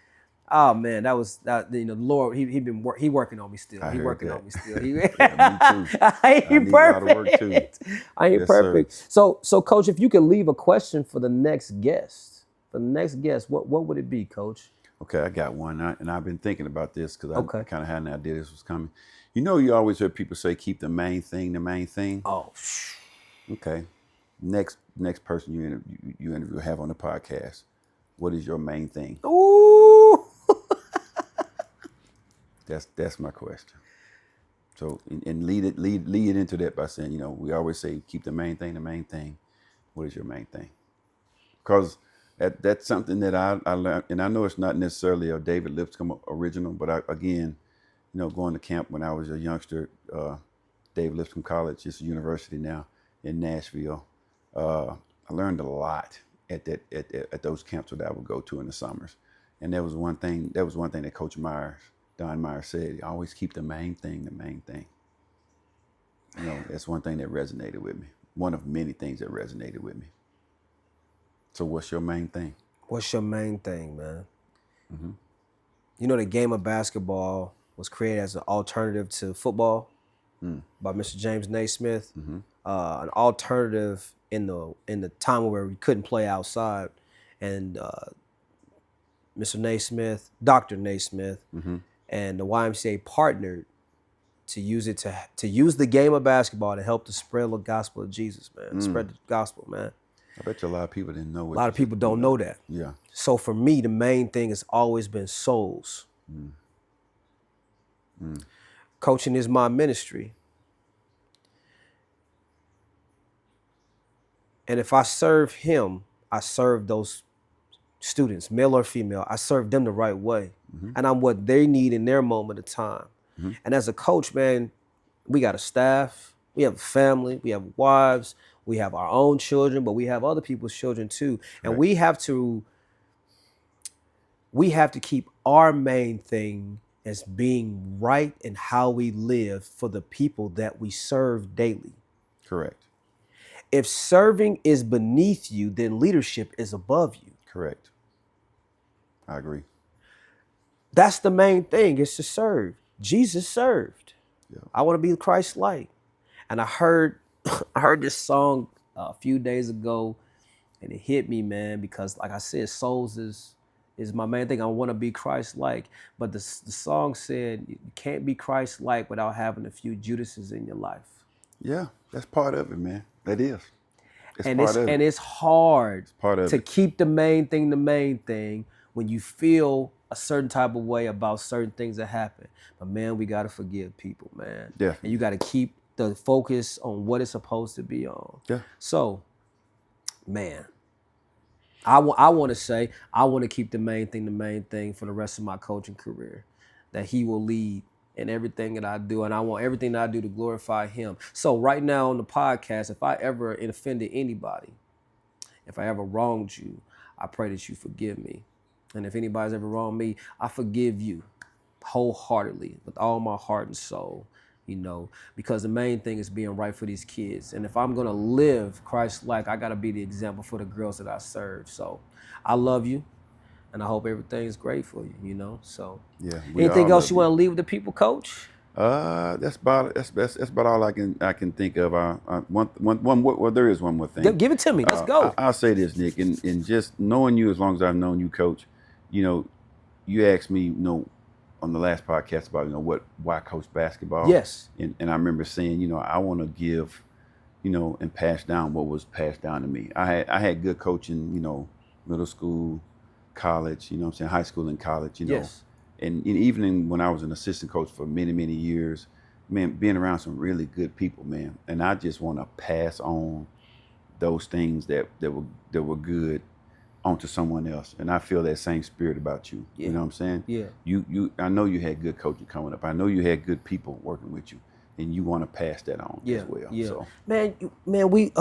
S1: oh man, the Lord, he working on me still. He working on me still.
S2: Me too. I ain't
S1: perfect. I ain't perfect.
S2: Sir.
S1: So Coach, if you could leave a question for the next guest, what would it be, Coach?
S2: Okay, I got one, and I've been thinking about this because I kind of had an idea this was coming. You always hear people say, keep the main thing the main thing.
S1: Oh.
S2: Okay. Next person you interview have on the podcast, what is your main thing?
S1: Ooh.
S2: That's my question. So, and lead it into that by saying, we always say, keep the main thing the main thing. What is your main thing? Because that's something that I learned, and I know it's not necessarily a David Lipscomb original, but going to camp when I was a youngster, David Lipscomb College, it's a university now in Nashville. I learned a lot at those camps that I would go to in the summers, and that was one thing that Coach Don Myers said. Always keep the main thing the main thing. That's one thing that resonated with me. One of many things that resonated with me. So what's your main thing?
S1: What's your main thing, man? The game of basketball was created as an alternative to football by Mr. James Naismith. An alternative in the time where we couldn't play outside, and Mr. Naismith, Dr. Naismith, and the YMCA partnered to use it to use the game of basketball to help to spread the gospel of Jesus, man. Spread the gospel, man.
S2: I bet you a lot of people didn't know.
S1: A lot of people don't know that.
S2: Yeah.
S1: So for me, the main thing has always been souls. Coaching is my ministry. And if I serve him, I serve those students, male or female. I serve them the right way. And I'm what they need in their moment of time. And as a coach, man, we got a staff, we have a family, we have wives, we have our own children, but we have other people's children too. And we have to keep our main thing as being right in how we live for the people that we serve daily.
S2: Correct.
S1: If serving is beneath you, then leadership is above you.
S2: Correct. I agree.
S1: That's the main thing, is to serve. Jesus served. Yeah. I want to be Christ-like. And I heard this song a few days ago, and it hit me, man, because like I said, souls is my main thing. I want to be Christ-like. But the song said you can't be Christ-like without having a few Judases in your life.
S2: Yeah, that's part of it, man. That is. It's
S1: And
S2: part of it.
S1: it's hard
S2: Part of
S1: to
S2: it.
S1: keep the main thing when you feel a certain type of way about certain things that happen. But man, we gotta forgive people, man.
S2: Definitely.
S1: And you gotta keep the focus on what it's supposed to be on.
S2: Yeah.
S1: So, man, I want to say I want to keep the main thing for the rest of my coaching career, that he will lead in everything that I do, and I want everything that I do to glorify him. So right now on the podcast, if I ever offended anybody, if I ever wronged you, I pray that you forgive me. And if anybody's ever wronged me, I forgive you wholeheartedly with all my heart and soul. Because the main thing is being right for these kids. And if I'm gonna live Christ-like, I gotta be the example for the girls that I serve. So I love you, and I hope everything's great for you. So
S2: Yeah.
S1: anything else you want to leave with the people, Coach?
S2: That's about all I can think of. Well, there is one more thing.
S1: Give it to me. Let's go.
S2: I'll say this, Nick, and just knowing you as long as I've known you, Coach. You asked me, on the last podcast about why I coach basketball.
S1: Yes.
S2: And I remember saying, I want to give, and pass down what was passed down to me. I had good coaching, middle school, college, high school and college,
S1: Yes.
S2: And even when I was an assistant coach for many, many years, man, being around some really good people, man. And I just want to pass on those things that were good onto someone else. And I feel that same spirit about you.
S1: Yeah.
S2: You know what I'm saying?
S1: Yeah.
S2: I know you had good coaching coming up. I know you had good people working with you, and you want to pass that on as well.
S1: Yeah.
S2: So.
S1: Man, we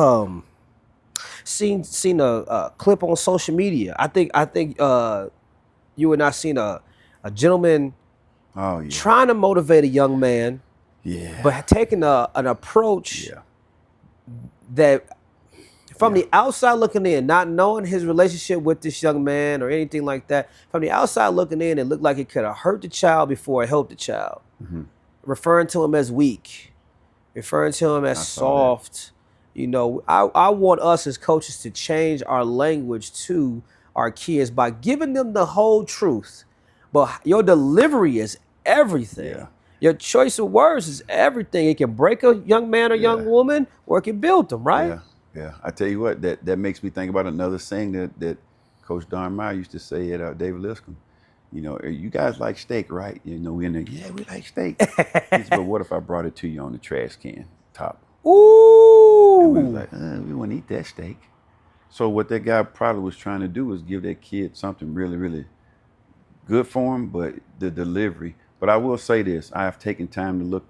S1: seen a clip on social media. I think you and I seen a gentleman trying to motivate a young man, but taking an approach that from the outside looking in, not knowing his relationship with this young man or anything like that, from the outside looking in, it looked like it could have hurt the child before it helped the child.
S2: Mm-hmm.
S1: Referring to him as weak, referring to him as soft. I want us as coaches to change our language to our kids by giving them the whole truth. But your delivery is everything.
S2: Yeah.
S1: Your choice of words is everything. It can break a young man or young woman, or it can build them, right?
S2: Yeah. I tell you what, that makes me think about another saying that Coach Don Meyer used to say at David Lipscomb. You guys like steak, right? We in there, we like steak. He said, but what if I brought it to you on the trash can top?
S1: Ooh.
S2: And we was like, we wouldn't eat that steak. So what that guy probably was trying to do was give that kid something really, really good for him, but the delivery. But I will say this, I have taken time to look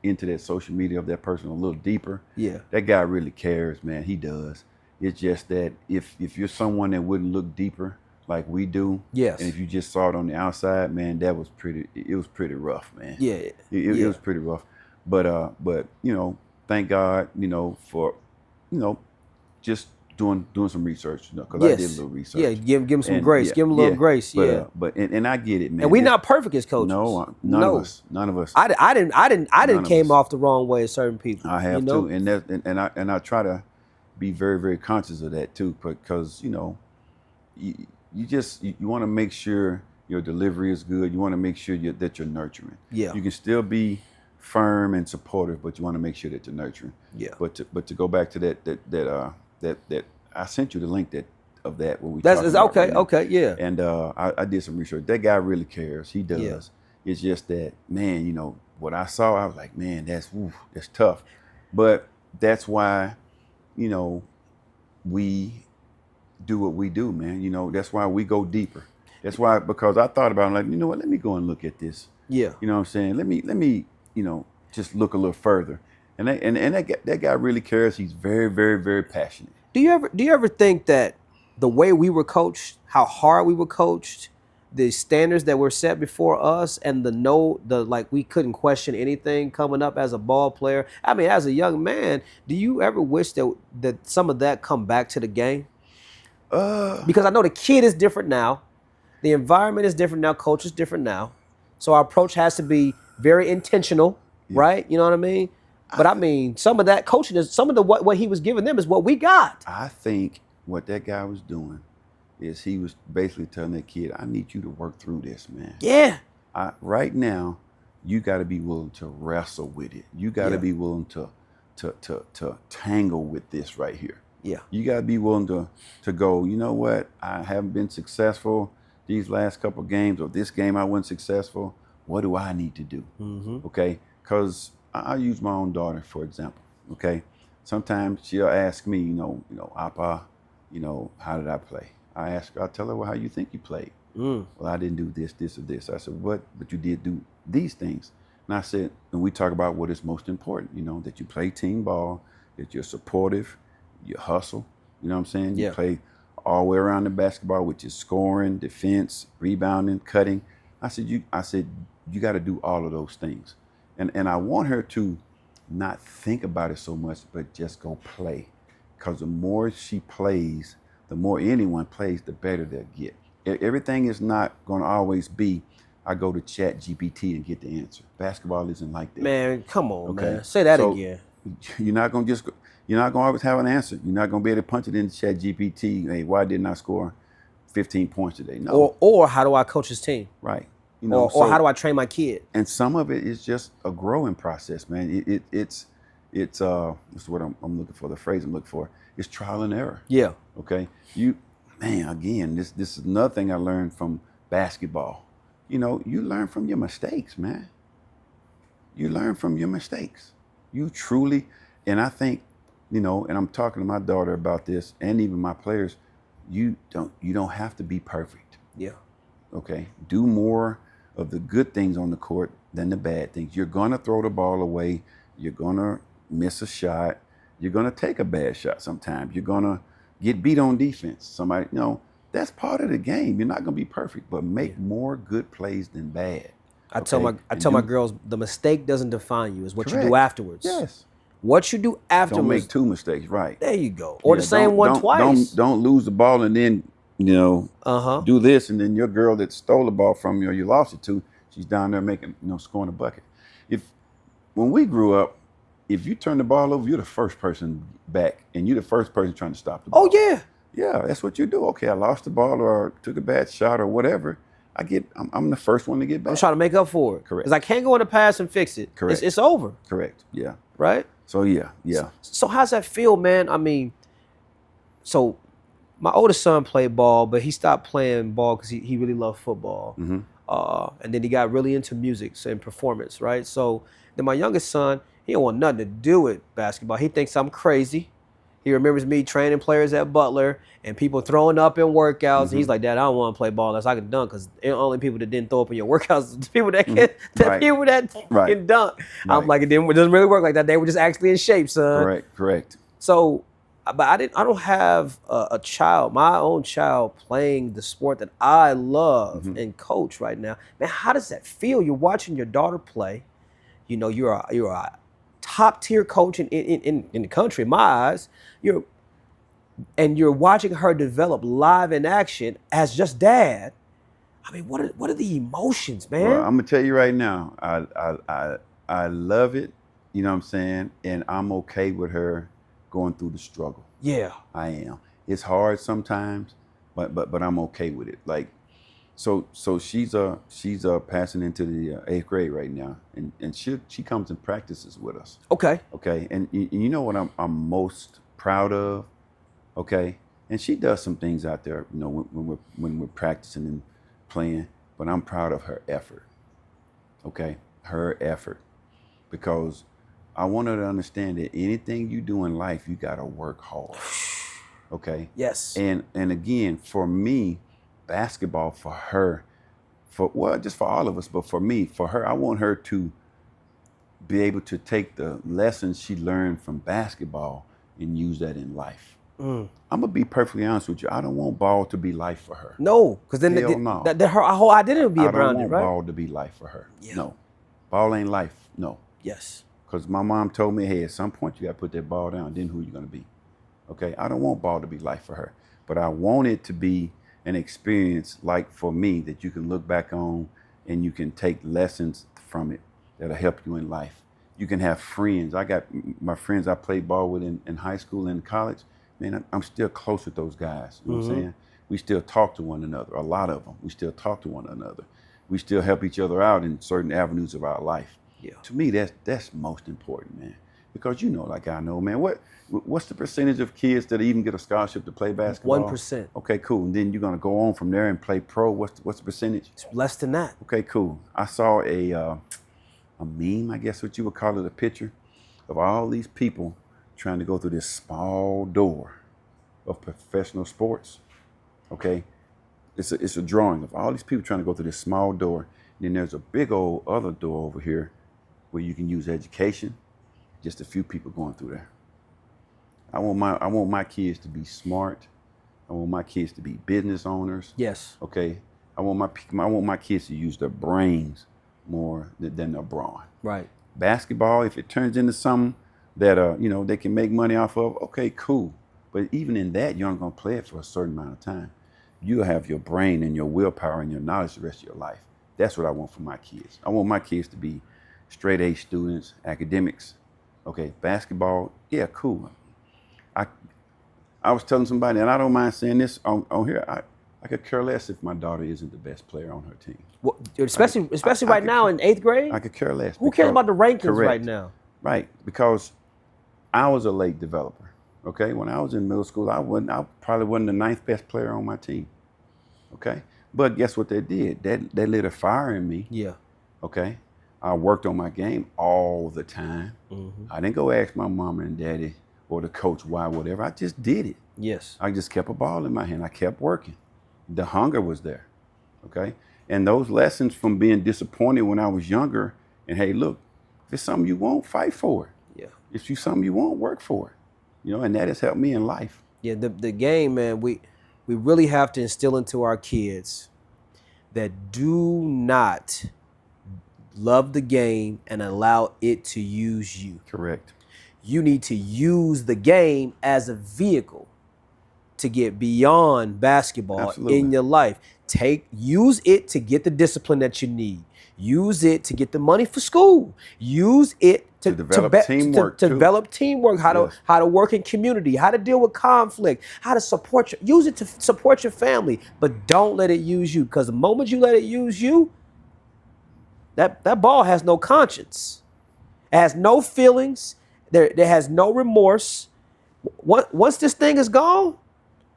S2: into that social media of that person a little deeper.
S1: Yeah.
S2: That guy really cares, man. He does. It's just that if you're someone that wouldn't look deeper like we do,
S1: yes,
S2: and if you just saw it on the outside, man, it was pretty rough, man.
S1: Yeah.
S2: It was pretty rough. But thank God, for just doing some research, because I did a little research.
S1: Yeah, give him some grace. Give him a little grace.
S2: But I get it, man.
S1: And we're not perfect as coaches.
S2: No, none of us.
S1: I didn't came off the wrong way as certain people.
S2: I have too, and I try to be very, very conscious of that too, because you want to make sure your delivery is good. You want to make sure that you're nurturing.
S1: Yeah.
S2: You can still be firm and supportive, but you want to make sure that you're nurturing.
S1: Yeah.
S2: But to go back to that I sent you the link of that what we
S1: That's
S2: talking about
S1: okay.
S2: right now.
S1: Okay. Yeah.
S2: And I did some research. That guy really cares. He does.
S1: Yeah.
S2: It's just that, man, what I saw, I was like, man, that's tough. But that's why, we do what we do, man. That's why we go deeper. That's why, because I thought about it, like, you know what, let me go and look at this.
S1: Yeah.
S2: You know what I'm saying? Let me, just look a little further. And that guy really cares. He's very, very, very passionate.
S1: Do you ever think that the way we were coached, how hard we were coached, the standards that were set before us, and we couldn't question anything coming up as a ball player? I mean, as a young man, do you ever wish that some of that come back to the game? Because I know the kid is different now, the environment is different now, coach is different now, so our approach has to be very intentional, right? You know what I mean? But I mean, some of that coaching is what he was giving them is what we got.
S2: I think what that guy was doing is he was basically telling that kid, I need you to work through this, man.
S1: Yeah.
S2: Right now, you got to be willing to wrestle with it. You got to be willing to tangle with this right here.
S1: Yeah.
S2: You got to be willing to go, you know what? I haven't been successful these last couple of games, or this game I wasn't successful. What do I need to do? Okay? Because I'll use my own daughter, for example. Okay? Sometimes she'll ask me, Appa, how did I play? I'll tell her, well, how you think you played? Well, I didn't do this, this, or this. I said, what? But you did do these things. And I said, and we talk about what is most important, that you play team ball, that you're supportive, you hustle, you know what I'm saying? You play all the way around the basketball, which is scoring, defense, rebounding, cutting. I said, you got to do all of those things. And I want her to not think about it so much, but just go play. Because the more she plays, the more anyone plays, the better they'll get. Everything is not going to always be, I go to Chat GPT and get the answer. Basketball isn't like that.
S1: Man, come on, man. Say that again.
S2: You're not going to always have an answer. You're not going to be able to punch it into Chat GPT. Hey, why didn't I score 15 points today? No.
S1: Or how do I coach his team?
S2: Right.
S1: Or how do I train my kid?
S2: And some of it is just a growing process, man. It's what I'm looking for. The phrase I'm looking for. It's trial and error.
S1: Yeah.
S2: Okay. Again, this is another thing I learned from basketball. You learn from your mistakes, man. You learn from your mistakes. You truly, and I think, and I'm talking to my daughter about this, and even my players, you don't have to be perfect.
S1: Yeah.
S2: Okay. Do more of the good things on the court than the bad things. You're gonna throw the ball away. You're gonna miss a shot. You're gonna take a bad shot sometimes. You're gonna get beat on defense. Somebody, that's part of the game. You're not gonna be perfect, but make more good plays than bad.
S1: I tell my girls, the mistake doesn't define you. It's what you do afterwards.
S2: Yes.
S1: What you do afterwards.
S2: Don't make two mistakes, right?
S1: There you go. Or the same one twice.
S2: Don't lose the ball and then do this, and then your girl that stole the ball from you or you lost it to, she's down there making, scoring a bucket. When we grew up, if you turn the ball over, you're the first person back, and you're the first person trying to stop the ball.
S1: Oh yeah.
S2: Yeah, that's what you do. Okay, I lost the ball or took a bad shot or whatever. I'm the first one to get back.
S1: I'm trying to make up for it.
S2: Correct.
S1: Because I can't go in the past and fix it.
S2: Correct.
S1: It's over.
S2: Correct. Yeah.
S1: Right?
S2: So yeah.
S1: So how's that feel, man? I mean, so my oldest son played ball, but he stopped playing ball because he really loved football. And then he got really into music and performance, right? So then my youngest son, he don't want nothing to do with basketball. He thinks I'm crazy. He remembers me training players at Butler and people throwing up in workouts. And he's like, Dad, I don't want to play ball unless I can dunk, because the only people that didn't throw up in your workouts are the people that can, people that can dunk. Right. I'm like, it doesn't really work like that. They were just actually in shape, son.
S2: Correct.
S1: So, but I don't have a child, my own child, playing the sport that I love and coach right now. Man, how does that feel? You're watching your daughter play. You're a top tier coach in the country, in my eyes. You're watching her develop live in action as just dad. I mean, what are the emotions, man?
S2: Well, I'm gonna tell you right now, I love it. You know what I'm saying? And I'm okay with her going through the struggle.
S1: Yeah,
S2: I am. It's hard sometimes, but I'm okay with it. Like, so she's passing into the 8th grade right now, and she comes and practices with us. Okay. And you know what I'm most proud of? Okay. And she does some things out there, when we're practicing and playing, but I'm proud of her effort. Okay. Her effort, because I want her to understand that anything you do in life, you got to work hard. Okay.
S1: Yes.
S2: And again, for me, basketball for her, just for all of us, but for me, for her, I want her to be able to take the lessons she learned from basketball and use that in life. I'm gonna be perfectly honest with you. I don't want ball to be life for her.
S1: No, because then her whole identity will be around it, right?
S2: I don't want ball to be life for her. Yeah. No, ball ain't life. No.
S1: Yes.
S2: Because my mom told me, hey, at some point you got to put that ball down. Then who you gonna be? Okay. I don't want ball to be life for her, but I want it to be an experience like for me that you can look back on and you can take lessons from it that'll help you in life. You can have friends. I got my friends I played ball with in high school and college. Man, I'm still close with those guys. You know what I'm saying? We still talk to one another. A lot of them. We still talk to one another. we still help each other out in certain avenues of our life.
S1: Yeah.
S2: To me, that's most important, man. Because like I know, man, what's the percentage of kids that even get a scholarship to play basketball?
S1: 1%.
S2: Okay, cool. And then you're gonna go on from there and play pro. What's the percentage?
S1: It's less than that.
S2: Okay, cool. I saw a meme, I guess what you would call it, a picture of all these people trying to go through this small door of professional sports. Okay, it's a drawing of all these people trying to go through this small door. And then there's a big old other door over here where you can use education. Just a few people going through there. I want my kids to be smart. I want my kids to be business owners.
S1: Yes.
S2: Okay. I want my kids to use their brains more than their brawn.
S1: Right.
S2: Basketball, if it turns into something that they can make money off of, okay, cool. But even in that, you're not gonna play it for a certain amount of time. You have your brain and your willpower and your knowledge the rest of your life. That's what I want for my kids. I want my kids to be straight A students, academics. Okay, basketball, yeah, cool. I was telling somebody, and I don't mind saying this on here, I could care less if my daughter isn't the best player on her team.
S1: Well, especially right now in 8th grade?
S2: I could care less.
S1: Who cares about the rankings
S2: correct,
S1: right now?
S2: Right, because I was a late developer, okay? When I was in middle school, I probably wasn't the 9th best player on my team, okay? But guess what they did? They lit a fire in me.
S1: Yeah.
S2: Okay? I worked on my game all the time.
S1: Mm-hmm.
S2: I didn't go ask my mama and daddy or the coach why, whatever. I just did it.
S1: Yes.
S2: I just kept a ball in my hand. I kept working. The hunger was there. Okay? And those lessons from being disappointed when I was younger, and hey, look, if it's something you want, fight for it.
S1: Yeah.
S2: If it's something you want, work for it. And that has helped me in life.
S1: Yeah, the game, man, we really have to instill into our kids that do not love the game and allow it to use you.
S2: Correct.
S1: You need to use the game as a vehicle to get beyond basketball
S2: Absolutely.
S1: in your life. Use it to get the discipline that you need. Use it to get the money for school. Use it to
S2: develop teamwork.
S1: To develop teamwork, how to work in community, how to deal with conflict, how to support use it to support your family, but don't let it use you, because the moment you let it use you, that ball has no conscience. It has no feelings. There has no remorse. Once this thing is gone,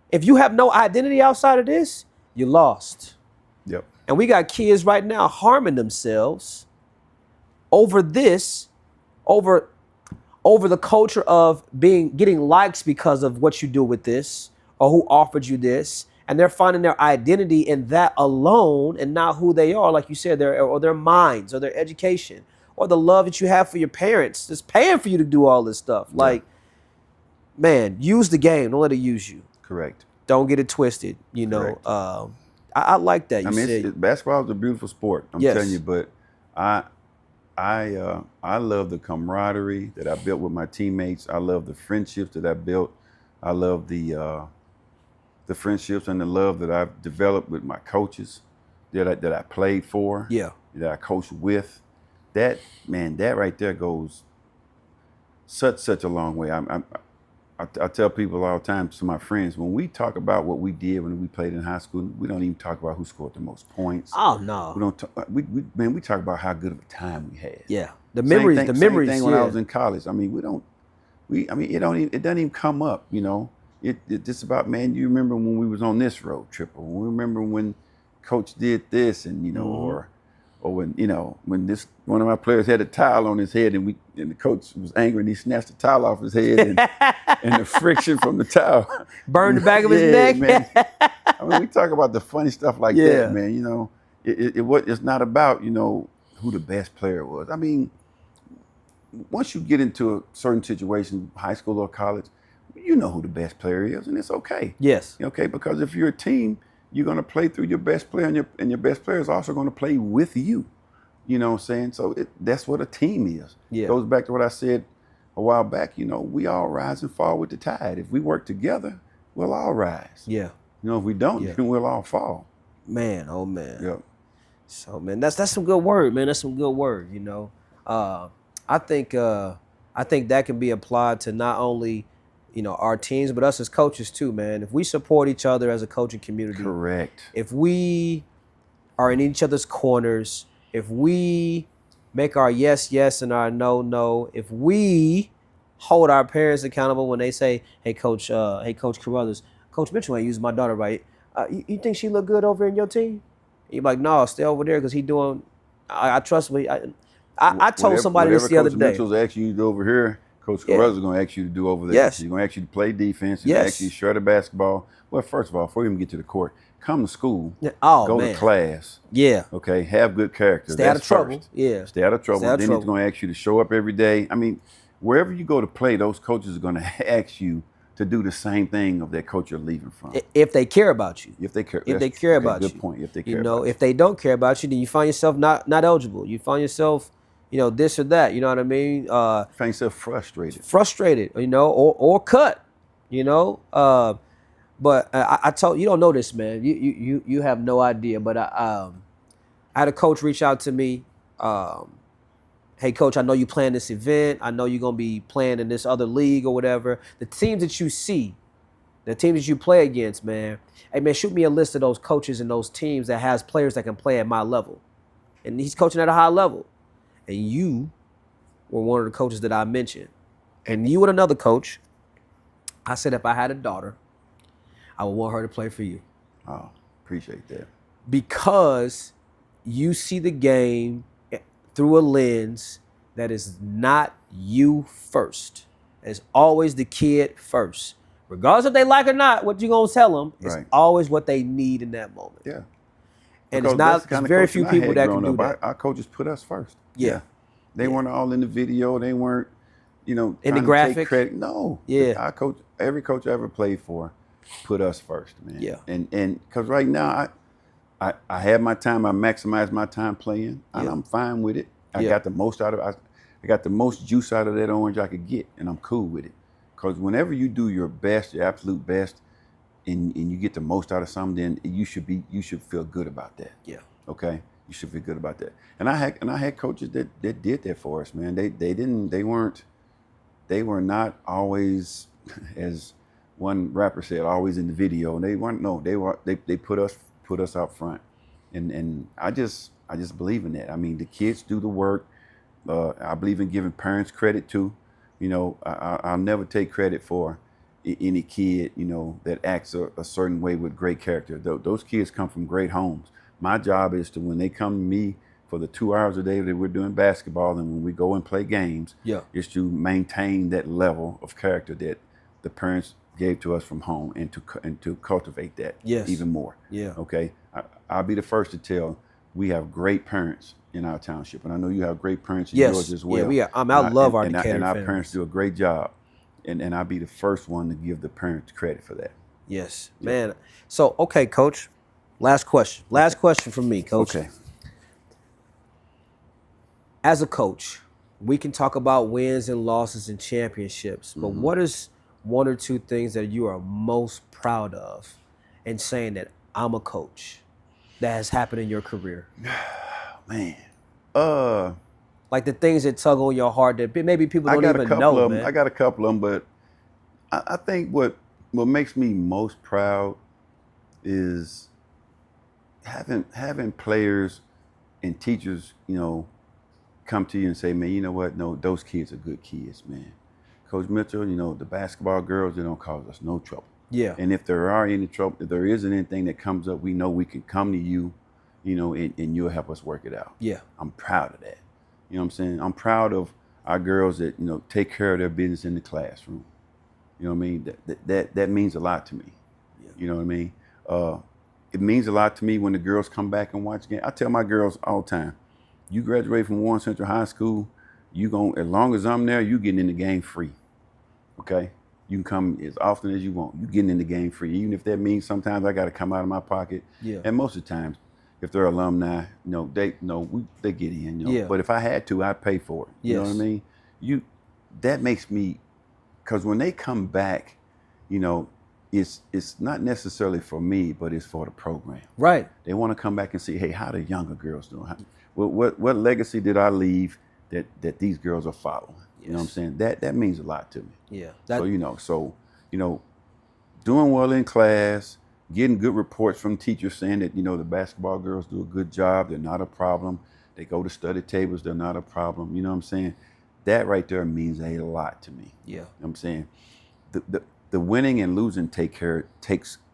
S1: if you have no identity outside of this, you're lost.
S2: Yep.
S1: And we got kids right now harming themselves over this, over the culture of getting likes because of what you do with this or who offered you this. And they're finding their identity in that alone and not who they are, like you said, their minds or their education or the love that you have for your parents that's paying for you to do all this stuff. Yeah. Like, man, use the game. Don't let it use you.
S2: Correct.
S1: Don't get it twisted. I like that.
S2: Basketball is a beautiful sport. I'm
S1: yes.
S2: telling you, but I love the camaraderie that I built with my teammates. I love the friendships that I built. I love the friendships and the love that I've developed with my coaches that I played for.
S1: Yeah.
S2: That I coached with. That right there goes such a long way. I tell people all the time, to my friends, when we talk about what we did when we played in high school, we don't even talk about who scored the most points.
S1: Oh no.
S2: We don't talk, we talk about how good of a time we had.
S1: Yeah. The memories.
S2: Same thing when I was in college. I mean, it doesn't even come up, It's about, man, you remember when we was on this road trip, or we remember when coach did this, and or when when this one of my players had a towel on his head, and the coach was angry and he snatched the towel off his head, and the friction from the towel
S1: burned the back of his neck.
S2: Man. I mean, we talk about the funny stuff like that, man. It's not about who the best player was. I mean, once you get into a certain situation, high school or college, you know who the best player is, and it's okay.
S1: Yes.
S2: Okay, because if you're a team, you're going to play through your best player, and your best player is also going to play with you. You know what I'm saying? So that's what a team is.
S1: Yeah.
S2: It goes back to what I said a while back. We all rise and fall with the tide. If we work together, we'll all rise.
S1: Yeah.
S2: If we don't, then we'll all fall.
S1: Man, oh man.
S2: Yep.
S1: So man, that's some good word, man. That's some good word. I think that can be applied to not only our teams, but us as coaches too, man. If we support each other as a coaching community.
S2: Correct.
S1: If we are in each other's corners, if we make our yes, yes and our no, no, if we hold our parents accountable when they say, hey, Coach Carothers, Coach Mitchell ain't using my daughter right. You think she look good over in your team? You're like, no, stay over there because he doing, I trust me. I told somebody this the other
S2: Coach
S1: day.
S2: Mitchell's asking you to do over here, Coach
S1: Yeah.
S2: Carothers is going to ask you to do over there.
S1: Yes.
S2: He's going to ask you to play defense. He's
S1: Yes.
S2: going to ask you to share the basketball. Well, first of all, before you even get to the court, come to school,
S1: Oh,
S2: go
S1: man.
S2: to class.
S1: Yeah.
S2: Okay, have good character.
S1: Stay out of trouble.
S2: First.
S1: Yeah.
S2: Stay out of trouble.
S1: Stay out of
S2: then
S1: trouble.
S2: he's going to ask you to show up every day. I mean, wherever you go to play, those coaches are going to ask you to do the same thing of that coach you're leaving from.
S1: If they care about you.
S2: If they care.
S1: If they care about you.
S2: Good point. If they care
S1: You know,
S2: about
S1: if they don't care about you, then you find yourself not eligible. You find yourself, you know, this or that. You know what I mean?
S2: you find yourself frustrated.
S1: Frustrated, you know, or cut, you know. But I told you don't know this, man. You have no idea. But I had a coach reach out to me. Hey, coach, I know you playing this event. I know you're gonna be playing in this other league or whatever. The teams that you see, the teams that you play against, man. Hey, man, shoot me a list of those coaches and those teams that has players that can play at my level. And he's coaching at a high level. And you were one of the coaches that I mentioned. And you and another coach, I said if I had a daughter, I would want her to play for you.
S2: Oh, appreciate that.
S1: Because you see the game through a lens that is not you first. It's always the kid first. Regardless if they like or not, what you gonna tell them is always what they need in that moment.
S2: Yeah.
S1: And it's very few people that can do that.
S2: Our coaches put us first.
S1: Yeah.
S2: They weren't all in the video. They weren't, you know,
S1: in the
S2: graphic.
S1: graphic.
S2: Credit. No.
S1: Yeah.
S2: Our coach, every coach I ever played for, put us first, man.
S1: Yeah.
S2: And because right now I have my time. I maximize my time playing, and I'm fine with it. I got the most out of it. I got the most juice out of that orange I could get, and I'm cool with it. Because whenever you do your best, your absolute best, and you get the most out of something, then you should feel good about that.
S1: Yeah.
S2: Okay. You should feel good about that. And I had coaches that did that for us, man. They were not always, as one rapper said, always in the video. And they weren't. No, they put us out front, and I just believe in that. I mean, the kids do the work. I believe in giving parents credit too. You know, I'll never take credit for any kid, you know, that acts a certain way with great character. Those kids come from great homes. My job is to, when they come to me for the 2 hours a day that we're doing basketball and when we go and play games, is to maintain that level of character that the parents gave to us from home, and to cultivate that even more. Yeah. Okay. I'll be the first to tell, we have great parents in our township, and I know you have great parents in yours as well.
S1: Yeah, I love our Decatur
S2: and our
S1: families.
S2: parents do a great job, and I'll be the first one to give the parents credit for that.
S1: Yes, man. So, okay, Coach. Last question. Last question from me, Coach.
S2: Okay.
S1: As a coach, we can talk about wins and losses and championships, but what is one or two things that you are most proud of in saying that I'm a coach that has happened in your career?
S2: Man.
S1: Like the things that tug on your heart that maybe people don't even know, man.
S2: I got a couple of them, but I think what makes me most proud is having players and teachers, you know, come to you and say, man, you know what? No, those kids are good kids, man. Coach Mitchell, you know, the basketball girls, they don't cause us no trouble.
S1: Yeah.
S2: And if there are any trouble, if there isn't anything that comes up, we know we can come to you, you know, and you'll help us work it out.
S1: Yeah.
S2: I'm proud of that. You know what I'm saying? I'm proud of our girls that, you know, take care of their business in the classroom. You know what I mean? That means a lot to me. Yeah. You know what I mean? It means a lot to me when the girls come back and watch games. I tell my girls all the time, you graduate from Warren Central High School, as long as I'm there, you getting in the game free. Okay? You can come as often as you want. You getting in the game free. Even if that means sometimes I got to come out of my pocket. Yeah. And most of the times, if they're alumni, you know, they get in. You know? Yeah. But if I had to, I'd pay for it. You know what I mean? That makes me, because when they come back, you know, it's not necessarily for me, but it's for the program. Right. They want to come back and see, hey, how the younger girls doing? What legacy did I leave that these girls are following? Yes. You know what I'm saying? That means a lot to me. Yeah. So, you know, doing well in class, getting good reports from teachers saying that, you know, the basketball girls do a good job. They're not a problem. They go to study tables. They're not a problem. You know what I'm saying? That right there means a lot to me.
S1: Yeah.
S2: You know what I'm saying? The winning and losing takes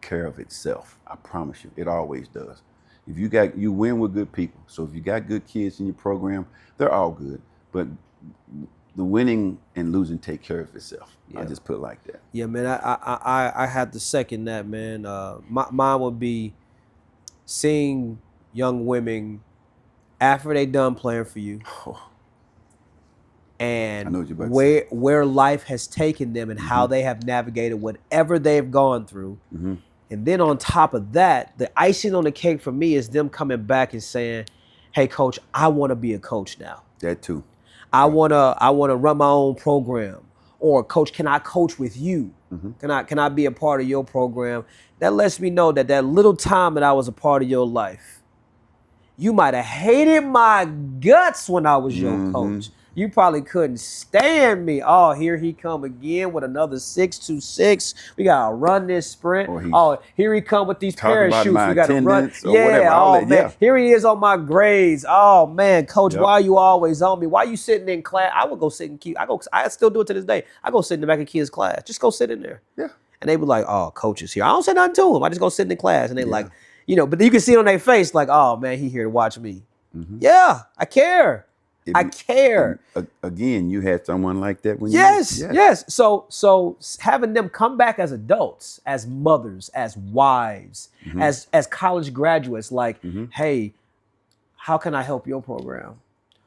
S2: care of itself. I promise you. It always does. If you win with good people. So if you got good kids in your program, they're all good. But the winning and losing take care of itself.
S1: Yeah.
S2: I just put it like that.
S1: Yeah, man. I had to second that, man. Mine would be seeing young women after they done playing for you, and
S2: I know what you're about to say.
S1: where life has taken them and how they have navigated whatever they've gone through. And then on top of that, the icing on the cake for me is them coming back and saying, "Hey, coach, I want to be a coach now.
S2: That too.
S1: I wanna run my own program." Or, coach, can I coach with you? Can I be a part of your program? That lets me know that little time that I was a part of your life, you might have hated my guts when I was your coach. You probably couldn't stand me. Oh, here he come again with another 626. We gotta run this sprint. Oh, here he come with these parachutes. We gotta run. Yeah, oh man. Here he is on my grades. Oh man, coach, why are you always on me? Why you sitting in class? I would go sit in queue. I still do it to this day. I go sit in the back of kids' class. Just go sit in there.
S2: Yeah.
S1: And they be like, "Oh, coach is here." I don't say nothing to him. I just go sit in the class, and they like, you know, but you can see it on their face, like, "Oh man, he here to watch me." Yeah, I care. I care.
S2: Again, you had someone like that when
S1: yes. So having them come back as adults, as mothers, as wives, as college graduates, like, "Hey, how can I help your program?"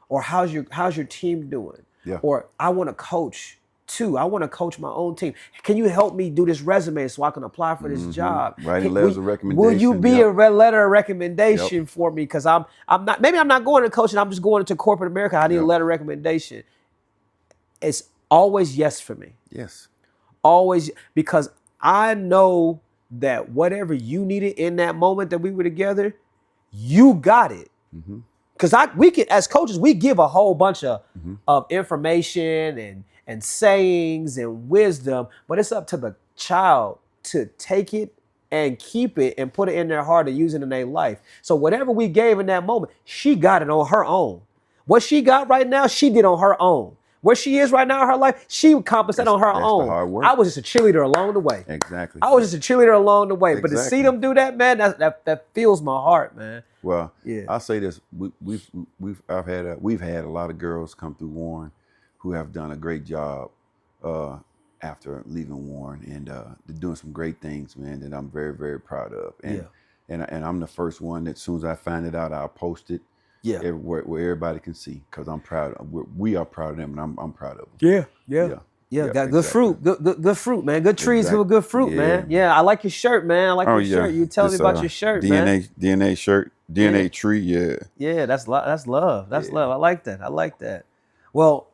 S1: Or how's your team doing?
S2: Yeah.
S1: Or I want to coach too. I want to coach my own team. Can you help me do this resume so I can apply for this job?
S2: Writing letters of recommendation.
S1: Will you be a letter of recommendation for me? Because I'm not. Maybe I'm not going to coaching. I'm just going into corporate America. I need a letter of recommendation. It's always yes for me.
S2: Yes. Always,
S1: because I know that whatever you needed in that moment that we were together, you got it. Because we can, as coaches, we give a whole bunch of information and sayings and wisdom, but it's up to the child to take it and keep it and put it in their heart and use it in their life. So whatever we gave in that moment, she got it on her own. What she got right now, she did on her own. Where she is right now in her life, she accomplished that on her own.
S2: Hard work.
S1: I was just a cheerleader along the way.
S2: Exactly.
S1: I was just a cheerleader along the way. But to see them do that, man, that fills my heart, man.
S2: Well, I'll say this: we've had a lot of girls come through Warren who have done a great job after leaving Warren, and they're doing some great things, man, that I'm very, very proud of. And I'm the first one that, as soon as I find it out, I'll post it. Where everybody can see, because I'm proud. We are proud of them, and I'm proud of them. Yeah, got good fruit. Good fruit, man. Good trees give a good fruit, man. Yeah, I like your shirt, man. I like your shirt. You tell me about your shirt, man. DNA shirt, DNA tree,
S1: Yeah, that's love. That's love. I like that. Well,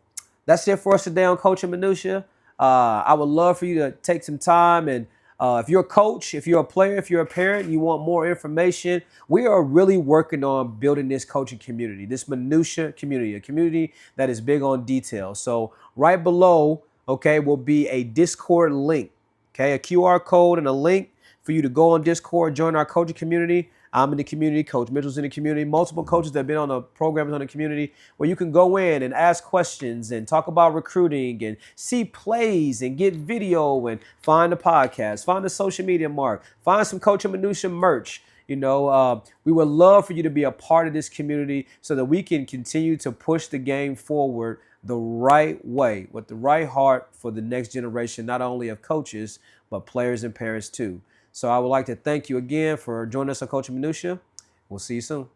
S1: that's it for us today on Coaching Minutiae. I would love for you to take some time, and if you're a coach, if you're a player, if you're a parent, you want more information, we are really working on building this coaching community, this minutia community, a community that is big on detail. So right below, will be a Discord link, a QR code and a link for you to go on Discord, join our coaching community. I'm in the community, Coach Mitchell's in the community, multiple coaches that have been on the programs on the community, where you can go in and ask questions and talk about recruiting and see plays and get video and find the podcast, find the social media mark, find some Coaching Minutiae merch. We would love for you to be a part of this community so that we can continue to push the game forward the right way, with the right heart for the next generation, not only of coaches, but players and parents too. So I would like to thank you again for joining us on Coaching Minutiae. We'll see you soon.